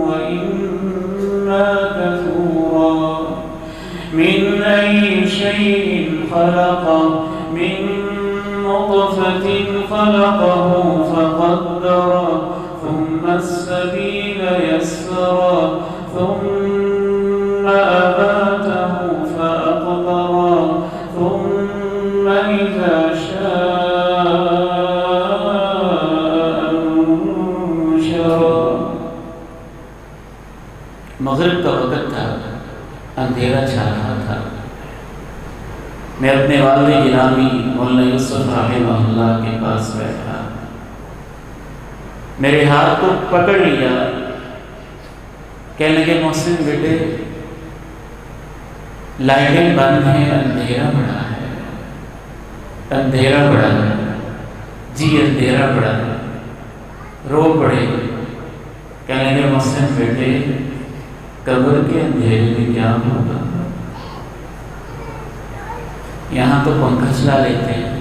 وإما كفورا من أي شيء خلقه من نطفة خلقه فقدره ثم السبيل يسره ثم أماته فأقبره ثم إذا شاء أنشره۔ مغرب کا وقت تھا، اندھیرا چھا رہا تھا۔ میں اپنے والد گرامی مولانا یوسف رحمہ اللہ کے پاس بیٹھا، میرے ہاتھ کو پکڑ لیا، کہنے لگے محسن بیٹے لائٹیں بند ہیں، اندھیرا بڑا ہے، اندھیرا بڑا ہے، جی اندھیرا بڑا ہے، رو پڑے۔ کہنے لگے محسن بیٹے قبر کے اندھیرے میں کیا ہوگا؟ یہاں تو پنکھا چلا لیتے ہیں،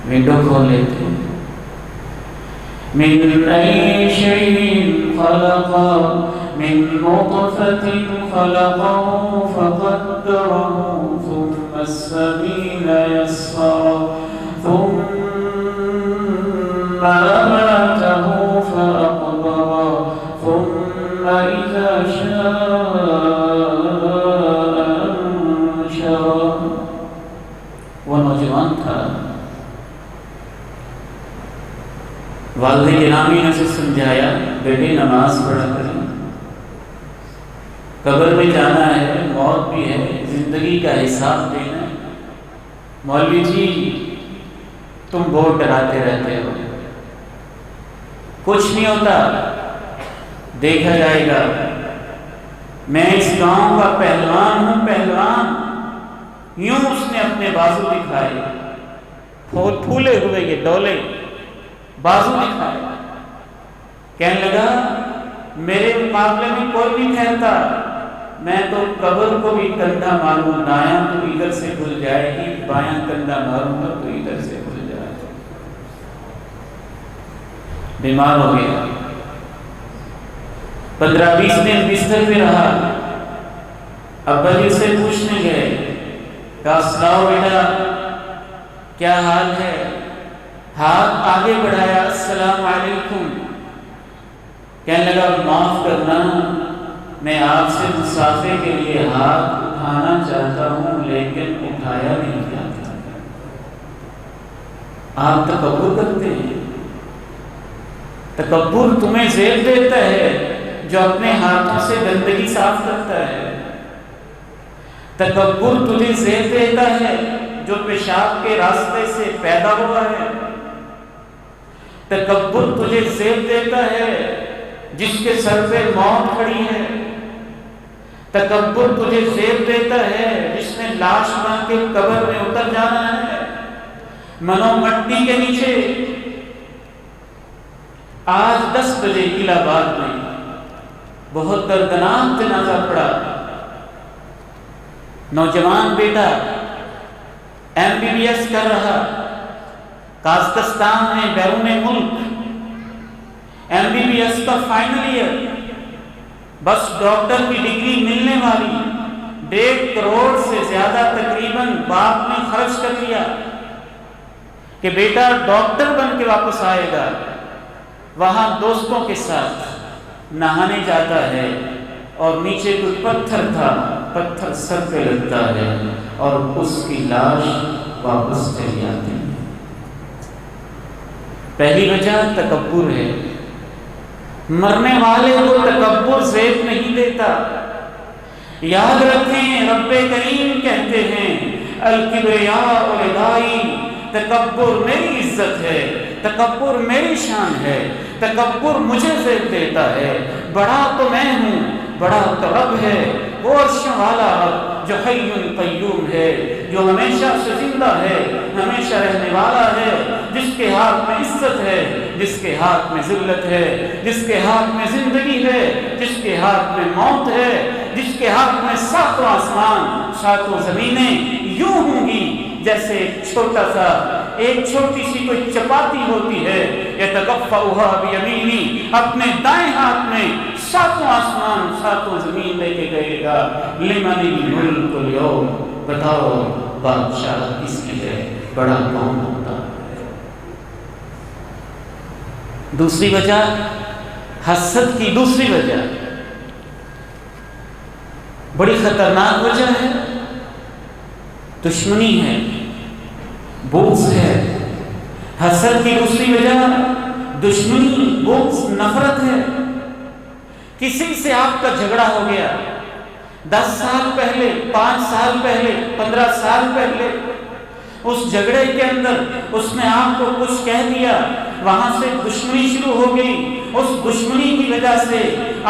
ونڈو کھول لیتے ہیں۔ من أي شيء خلقا من نطفة خلقه فقدره ثم السبيل يسره ثم أماته فأقبره ثم إذا شاء أنشره. وہ نوجوان تھا، والد گرامی نے اسے سمجھایا بیٹے نماز پڑھا کریں، قبر میں جانا ہے، موت بھی ہے، زندگی کا حساب دینا ہے. مولوی جی تم بہت ڈراتے رہتے ہو، کچھ نہیں ہوتا، دیکھا جائے گا. میں اس گاؤں کا پہلوان ہوں، پہلوان. یوں اس نے اپنے بازو دکھائے، پھولے ہوئے یہ ڈولے بازو دکھائے. کہنے لگا میرے مقابلے میں کوئی نہیں ٹھہرتا، میں تو قبر کو بھی کندھا ماروں، دایاں تو ادھر سے کھل جائے گی، بایاں کندھا ماروں گا تو ادھر سے کھل جائے گا. بیمار ہو گیا، 15-20 دن بستر پہ رہا. ابا جی سے پوچھنے گئے، کہا سناؤ بیٹا کیا حال ہے؟ ہاتھ آگے بڑھایا، السلام علیکم. کہنے لگا معاف کرنا، میں آپ سے مسافے کے لیے ہاتھ اٹھانا چاہتا ہوں لیکن اٹھایا نہیں جاتا. آپ تکبر کرتے ہیں. تکبر تمہیں زیب دیتا ہے جو اپنے ہاتھوں سے گندگی صاف کرتا ہے. تکبر تجھے زیب دیتا ہے جو پیشاب کے راستے سے پیدا ہوا ہے. تکبر تجھے زیب دیتا ہے جس کے سر پہ موت کھڑی ہے. تکبر تجھے زیب دیتا ہے جس نے لاش بن کے قبر میں اتر جانا ہے، منو مٹی کے نیچے. آج 10 بجے الہ آباد میں بہت دردناک جنازہ پڑا. نوجوان بیٹا MBBS کر رہا، قازقستان میں بیرون ملک MBBS کا فائنل ایئر، بس ڈاکٹر کی ڈگری ملنے والی. 1.5 کروڑ سے زیادہ تقریباً باپ نے خرچ کر لیا کہ بیٹا ڈاکٹر بن کے واپس آئے گا. وہاں دوستوں کے ساتھ نہانے جاتا ہے اور نیچے کوئی پتھر تھا، پتھر سر پہ لگتا ہے اور اس کی لاش واپس چلی آتی ہے. پہلی وجہ تکبر ہے. مرنے والے کو تکبر زیب نہیں دیتا. یاد رکھیں رب کریم کہتے ہیں الکبریاء ردائی، تکبر میری عزت ہے، تکبر میری شان ہے، تکبر مجھے زیب دیتا ہے. بڑا تو میں ہوں، بڑا تو رب ہے، وہ عرش والا رب جو حی قیوم ہے، جو ہمیشہ سے زندہ ہے، ہمیشہ رہنے والا ہے، جس کے ہاتھ میں عزت ہے، جس کے ہاتھ میں ذلت ہے، جس کے ہاتھ میں زندگی ہے، جس کے ہاتھ میں موت ہے، جس کے ہاتھ میں 7 آسمان 7 زمینیں یوں ہوں گی جیسے ایک چھوٹی سی کوئی چپاتی ہوتی ہے. یتکفؤھا بیمینی، اپنے دائیں ہاتھ میں 7 آسمان 7 زمین لے کے گئے گا. لمن الملک اليوم، بتاؤ بادشاہ کس کی ہے، بڑا کون ہوتا ہے. دوسری وجہ حسد کی، دوسری وجہ بڑی خطرناک وجہ ہے، دشمنی ہے، بغض ہے. حسد کی دوسری وجہ دشمنی، بغض، نفرت ہے. کسی سے آپ کا جھگڑا ہو گیا 10 سال پہلے، 5 سال پہلے، 15 سال پہلے، اس جھگڑے کے اندر اس نے آپ کو کچھ کہہ دیا، وہاں سے دشمنی شروع ہو گئی. اس دشمنی کی وجہ سے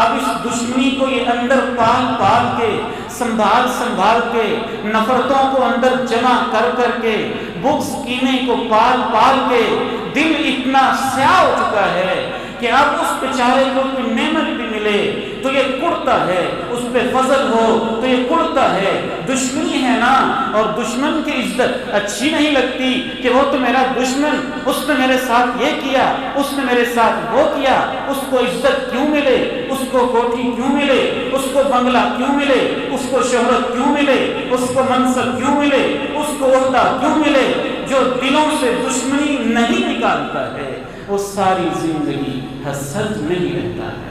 اب اس دشمنی کو یہ اندر پال کے، سنبھال کے، نفرتوں کو اندر جمع کر کے، بغض کینے کو پال کے دل اتنا سیاہ ہو چکا ہے کہ اب اس بیچارے کو کوئی نعمت بھی ملے تو یہ کڑتا ہے، اس پہ فضل ہو تو یہ کڑتا ہے۔ دشمنی ہے نا، اور دشمن کی عزت اچھی نہیں لگتی کہ وہ تو میرا دشمن، اس نے میرے ساتھ یہ کیا، اس نے میرے ساتھ وہ کیا، اس کو عزت کیوں ملے، اس کو کوٹھی کیوں ملے، اس کو بنگلہ کیوں ملے، اس کو شہرت کیوں ملے، اس کو منصب کیوں ملے، اس کو عہدہ کیوں ملے۔ جو دلوں سے دشمنی نہیں نکالتا ہے وہ ساری زندگی حسد میں ہی رہتا ہے۔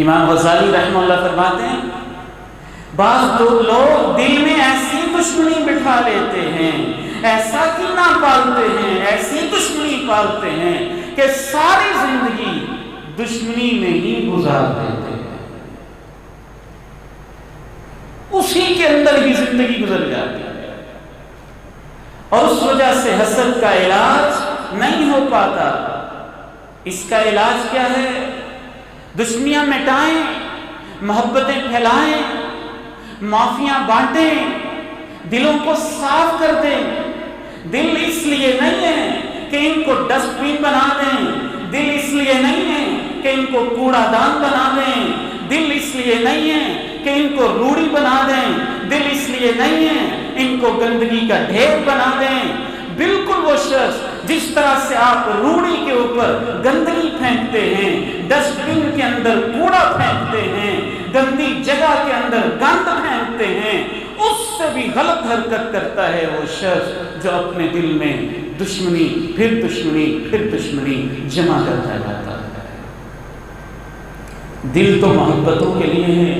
امام غزالی رحمہ اللہ فرماتے ہیں بعض لوگ دل میں ایسی دشمنی بٹھا لیتے ہیں، ایسا کینہ پالتے ہیں، ایسی دشمنی پالتے ہیں کہ ساری زندگی دشمنی میں ہی گزار دیتے ہیں، اسی کے اندر ہی زندگی گزر جاتی ہے، اور اس وجہ سے حسد کا علاج نہیں ہو پاتا۔ اس کا علاج کیا ہے؟ دشمنیاں مٹائیں، محبتیں پھیلائیں، معافیاں بانٹیں، دلوں کو صاف کر دیں۔ دل اس لیے نہیں ہے کہ ان کو ڈسٹ بین بنا دیں، دل اس لیے نہیں ہے کہ ان کو کوڑا دان بنا دیں، دل اس لیے نہیں ہے کہ ان کو روڑی بنا دیں، دل اس لیے نہیں ہے ان کو گندگی کا ڈھیر بنا دیں۔ بالکل وہ شخص جس طرح سے آپ روڑی کے اوپر گندگی پھینکتے ہیں، ڈسٹ بن کے اندر کوڑا پھینکتے ہیں، گندی جگہ کے اندر گند پھینکتے ہیں، اس سے بھی غلط حرکت کرتا ہے وہ شخص جو اپنے دل میں دشمنی پھر دشمنی پھر دشمنی جمع کرتا جاتا ہے۔ دل تو محبتوں کے لیے ہے،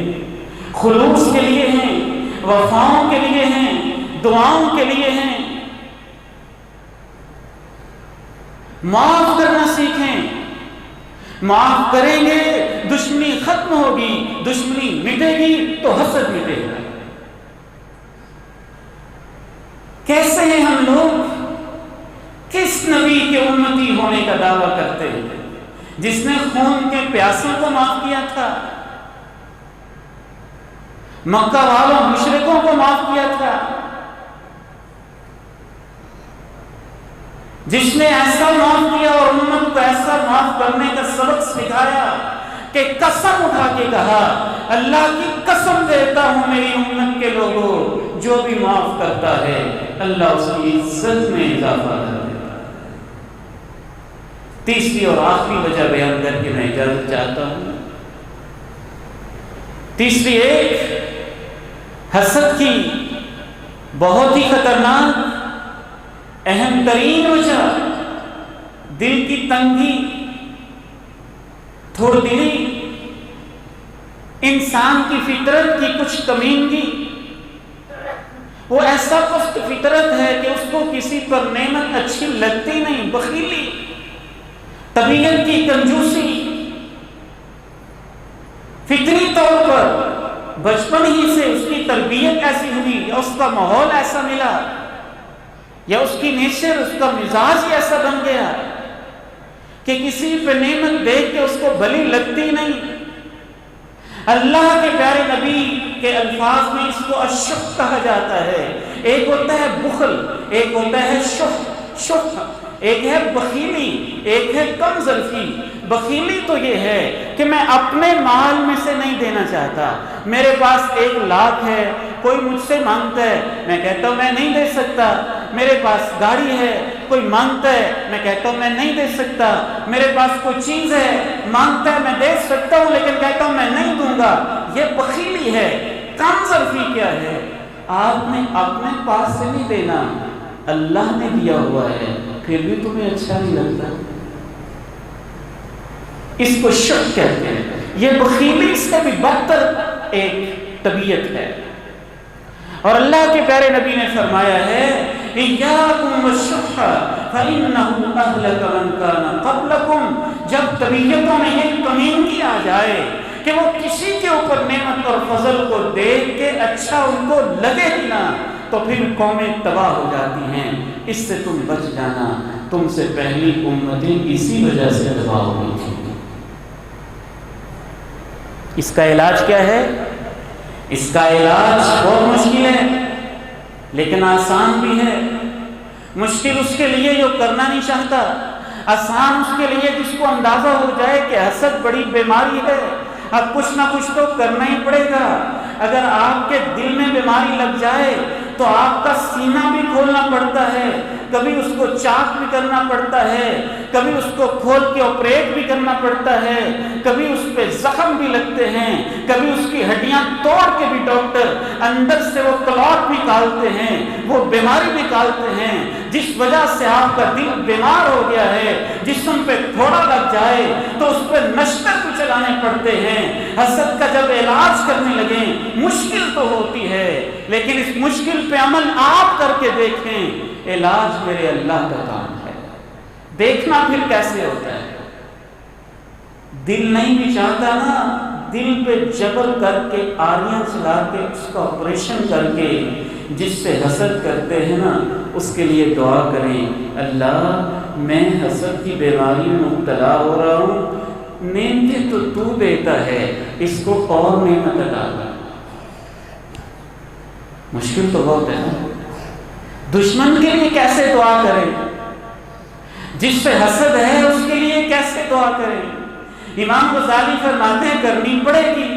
خلوص کے لیے ہیں، وفاؤں کے لیے ہیں، دعاؤں کے لیے ہیں۔ معاف کرنا سیکھیں، معاف کریں گے دشمنی ختم ہوگی، دشمنی مٹے گی تو حسد مٹے گا۔ کیسے ہیں ہم لوگ؟ کس نبی کے امتی ہونے کا دعویٰ کرتے ہیں جس نے خون کے پیاسوں کو معاف کیا تھا، مکہ والوں مشرکوں کو معاف کیا تھا، جس نے ایسا معاف کیا اور امت کو ایسا معاف کرنے کا سبق سکھایا کہ قسم اٹھا کے کہا اللہ کی قسم دیتا ہوں میری امت کے لوگوں، جو بھی معاف کرتا ہے اللہ اس کی عزت میں اضافہ کر دیتا ہے۔ تیسری اور آخری وجہ بیان کر کے میں اجازت چاہتا ہوں۔ تیسری ایک حسد کی بہت ہی خطرناک اہم ترین وجہ دل کی تنگی، تھوڑ دلی، انسان کی فطرت کی کچھ کمینگی۔ وہ ایسا پست فطرت ہے کہ اس کو کسی پر نعمت اچھی لگتی نہیں، بخیلی، طبیعت کی کنجوسی، فطری طور پر بچپن ہی سے اس کی تربیت ایسی ہوئی یا اس کا ماحول ایسا ملا یا اس کی نیچر، اس کا مزاج ہی ایسا بن گیا کہ کسی پہ نعمت دیکھ کے اس کو بھلی لگتی نہیں۔ اللہ کے پیارے نبی کے الفاظ میں اس کو الشح کہا جاتا ہے۔ ایک ہوتا ہے بخل، ایک ہوتا ہے شح، ایک ہے بخیلی، ایک ہے کم ظرفی۔ بخیلی تو یہ ہے کہ میں اپنے مال میں سے نہیں دینا چاہتا، میرے پاس 1 لاکھ ہے، کوئی مجھ سے مانگتا ہے، میں کہتا ہوں میں نہیں دے سکتا۔ میرے پاس گاڑی ہے، کوئی مانگتا ہے، میں کہتا ہوں میں نہیں دے سکتا۔ میرے پاس کوئی چیز ہے، مانگتا ہے میں دے سکتا ہوں لیکن کہتا ہوں میں نہیں دوں گا۔ یہ بخیلی ہے۔ کم ظرفی کیا ہے؟ آپ نے اپنے پاس سے نہیں دینا، اللہ نے دیا ہوا ہے، پھر بھی تمہیں اچھا نہیں لگتا۔ اس کو شک کہتے ہیں۔ یہ بخیلی سے بھی بدتر ایک طبیعت ہے، اور اللہ کے پیارے نبی نے فرمایا ہے اِيَّاكُمْ وَالشُّحَّ فَإِنَّهُ أَهْلَكَ مَنْ كَانَ قَبْلَكُمْ۔ جب طبیعتوں میں یہ کمینگی آ جائے کہ وہ کسی کے اوپر نعمت اور فضل کو دیکھ کے اچھا ان کو لگے ہی نہ، تو پھر قومیں تباہ ہو جاتی ہیں۔ اس سے تم بچ جانا، تم سے پہلی امتیں اسی وجہ سے تباہ ہوئی تھیں۔ اس کا علاج کیا ہے؟ اس کا علاج بہت مشکل ہے لیکن آسان بھی ہے۔ مشکل اس کے لیے جو کرنا نہیں چاہتا۔ آسان اس کے لیے جس کو اندازہ ہو جائے کہ حسد بڑی بیماری ہے، اب کچھ نہ کچھ تو کرنا ہی پڑے گا۔ اگر آپ کے دل میں بیماری لگ جائے تو آپ کا سینہ بھی کھولنا پڑتا ہے، کبھی اس کو چاک بھی کرنا پڑتا ہے، کبھی اس کو کھول کے آپریٹ بھی کرنا پڑتا ہے، کبھی اس پہ زخم بھی لگتے ہیں، کبھی اس کی ہڈیاں توڑ کے بھی ڈاکٹر اندر سے وہ کلاٹ نکالتے ہیں، وہ بیماری نکالتے ہیں جس وجہ سے آپ کا دل بیمار ہو گیا ہے۔ جسم پہ تھوڑا لگ جائے تو اس پہ نشتر بھی چلانے پڑتے ہیں۔ حسد کا جب علاج کرنے لگیں مشکل تو ہوتی ہے، لیکن اس مشکل پہ عمل آپ کر کے دیکھیں، علاج میرے اللہ کا کام ہے۔ دیکھنا پھر کیسے ہوتا ہے، دل نہیں بھی چاہتا نا، دل پہ جبر کر کے آریاں چلا کے اس کا آپریشن کر کے جس سے حسد کرتے ہیں نا اس کے لیے دعا کریں، اللہ میں حسد کی بیماری میں مبتلا ہو رہا ہوں، نعمتیں تو تو دیتا ہے، اس کو اور نعمت عطا کر۔ مشکل تو بہت ہے نا، دشمن کے لیے کیسے دعا کریں، جس پہ حسد ہے اس کے لیے کیسے دعا کریں؟ امام غزالی فرماتے ہیں کرنی پڑے گی۔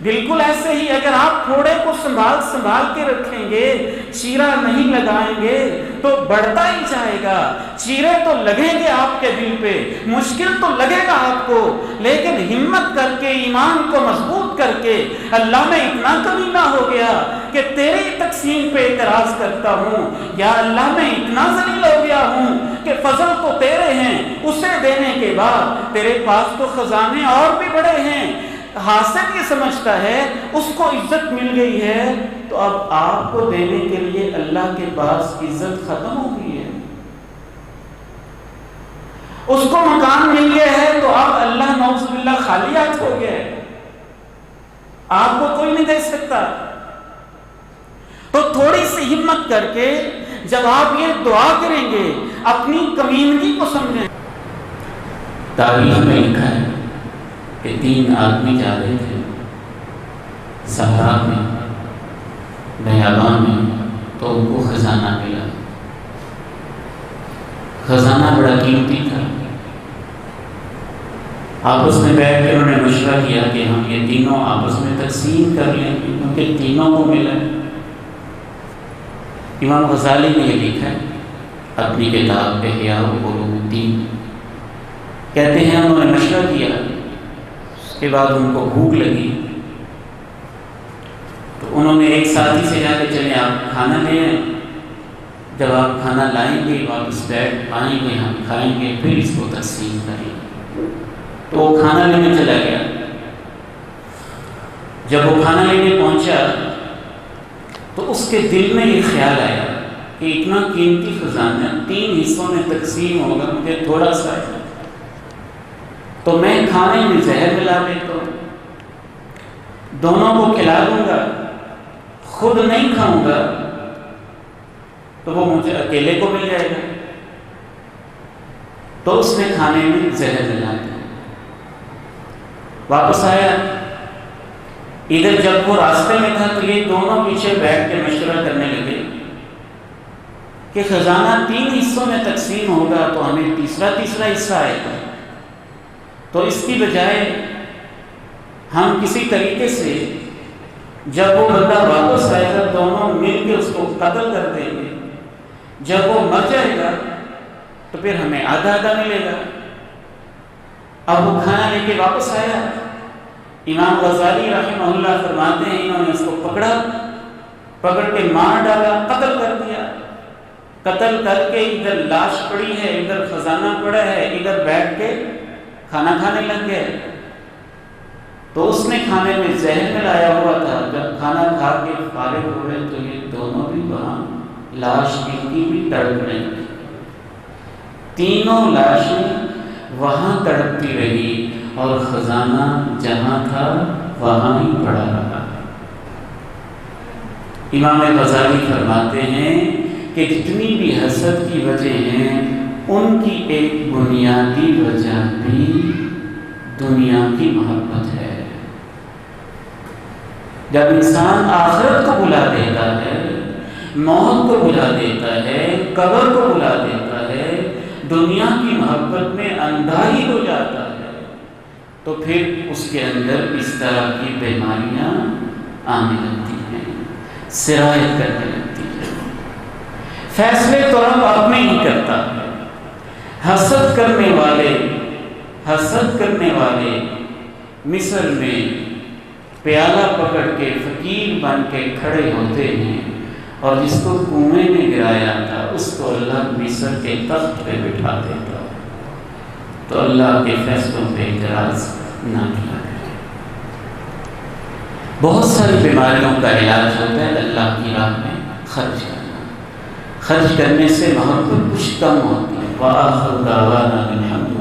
بالکل ایسے ہی اگر آپ پھوڑے کو سنبھال کے رکھیں گے، چیرا نہیں لگائیں گے تو بڑھتا ہی جائے گا۔ چیرے تو لگیں گے آپ کے دل پہ، مشکل تو لگے گا آپ کو، لیکن ہمت کر کے ایمان کو مضبوط کر کے اللہ میں اتنا کمینہ ہو گیا کہ تیری تقسیم پہ اعتراض کرتا ہوں، یا اللہ میں اتنا ذلیل ہو گیا ہوں کہ فضل تو تیرے ہیں، اسے دینے کے بعد تیرے پاس تو خزانے اور بھی بڑے ہیں۔ حاسد یہ سمجھتا ہے اس کو عزت مل گئی ہے تو اب آپ کو دینے کے لیے اللہ کے پاس عزت ختم ہو گئی ہے، اس کو مکان مل گیا ہے تو اب اللہ نعوذ باللہ خالی ہاتھ ہو گیا ہے، آپ کو کوئی نہیں دے سکتا۔ تو تھوڑی سی ہمت کر کے جب آپ یہ دعا کریں گے اپنی کمینگی کو سمجھیں۔ تاریخ میں لکھا ہے کہ 3 آدمی جا رہے تھے صحرا میں، بیابان میں، تو ان کو خزانہ ملا۔ خزانہ بڑا قیمتی تھا۔ آپس میں بیٹھ کے انہوں نے مشورہ کیا کہ ہم یہ تینوں آپس میں تقسیم کر لیں کیونکہ تینوں کو ملا۔ امام غزالی نے یہ لکھا ہے اپنی کتاب احیاء علوم الدین، کہتے ہیں انہوں نے مشورہ کیا، اس کے بعد ان کو بھوک لگی تو انہوں نے ایک ساتھی سے کہا کہ چلیں آپ کھانا لے آئیں، جب آپ کھانا لائیں گے واپس بیٹھ آئیں گے، ہم کھائیں گے پھر اس کو تقسیم کریں گے۔ تو وہ کھانا لینے چلا گیا۔ جب وہ کھانا لینے پہنچا تو اس کے دل میں یہ خیال آیا کہ اتنا قیمتی خزانہ 3 حصوں میں تقسیم ہوگا، مجھے تھوڑا سا ہے تو میں کھانے میں زہر ملا دیتا ہوں، دونوں کو کھلا دوں گا، خود نہیں کھاؤں گا تو وہ مجھے اکیلے کو مل جائے گا۔ تو اس نے کھانے میں زہر ملا دیا، واپس آیا، ادھر جب وہ راستے میں تھا تو یہ دونوں پیچھے بیٹھ کے مشورہ کرنے لگے کہ خزانہ 3 حصوں میں تقسیم ہوگا تو ہمیں تیسرا حصہ آئے گا، تو اس کی بجائے ہم کسی طریقے سے جب وہ بندہ واپس آئے گا دونوں مل کے اس کو قتل کر دیں گے، جب وہ مر جائے گا تو پھر ہمیں آدھا ملے گا۔ اب وہ کھانا لے کے واپس آیا، امام غزالی رحمہ اللہ فرماتے ہیں انہوں نے اس کو پکڑ کے مار ڈالا، قتل کر دیا۔ قتل کر کے ادھر لاش پڑی ہے، ادھر خزانہ پڑا ہے، ادھر بیٹھ کے کھانا کھانے لگ گئے۔ تو اس نے کھانے میں زہر ملایا ہوا تھا، جب کھانا کھا کے فارغ ہوئے تو یہ دونوں بھی وہاں لاش کی بھی تڑپ رہی تھی، تینوں لاشیں وہاں تڑپتی رہی اور خزانہ جہاں تھا وہاں ہی پڑا رہا۔ امام غزالی فرماتے ہیں کہ جتنی بھی حسد کی وجہ ہیں ان کی ایک بنیادی وجہ بھی دنیا کی محبت ہے۔ جب انسان آخرت کو بھلا دیتا ہے، موت کو بھلا دیتا ہے، قبر کو بھلا دیتا ہے، دنیا کی محبت میں اندھا ہی ہو جاتا ہے تو پھر اس کے اندر اس طرح کی بیماریاں آنے لگتی ہیں، سرایت کرنے لگتی ہیں۔ فیصلے تو رب اپنے ہی کرتا ہے۔ حسد کرنے والے مصر میں پیالہ پکڑ کے فقیر بن کے کھڑے ہوتے ہیں، اور جس کو کنویں میں گرایا تھا اس کو اللہ مصر کے تخت پہ بٹھا دیتا، تو اللہ کے فیصلوں پہ اعتراض نہ کیا کرے۔ بہت ساری بیماریوں کا علاج ہوتا ہے اللہ کی راہ میں خرچ کرنا، خرچ کرنے سے محبت کچھ کم ہوتی ہے۔ وآخر دعوانا الحمد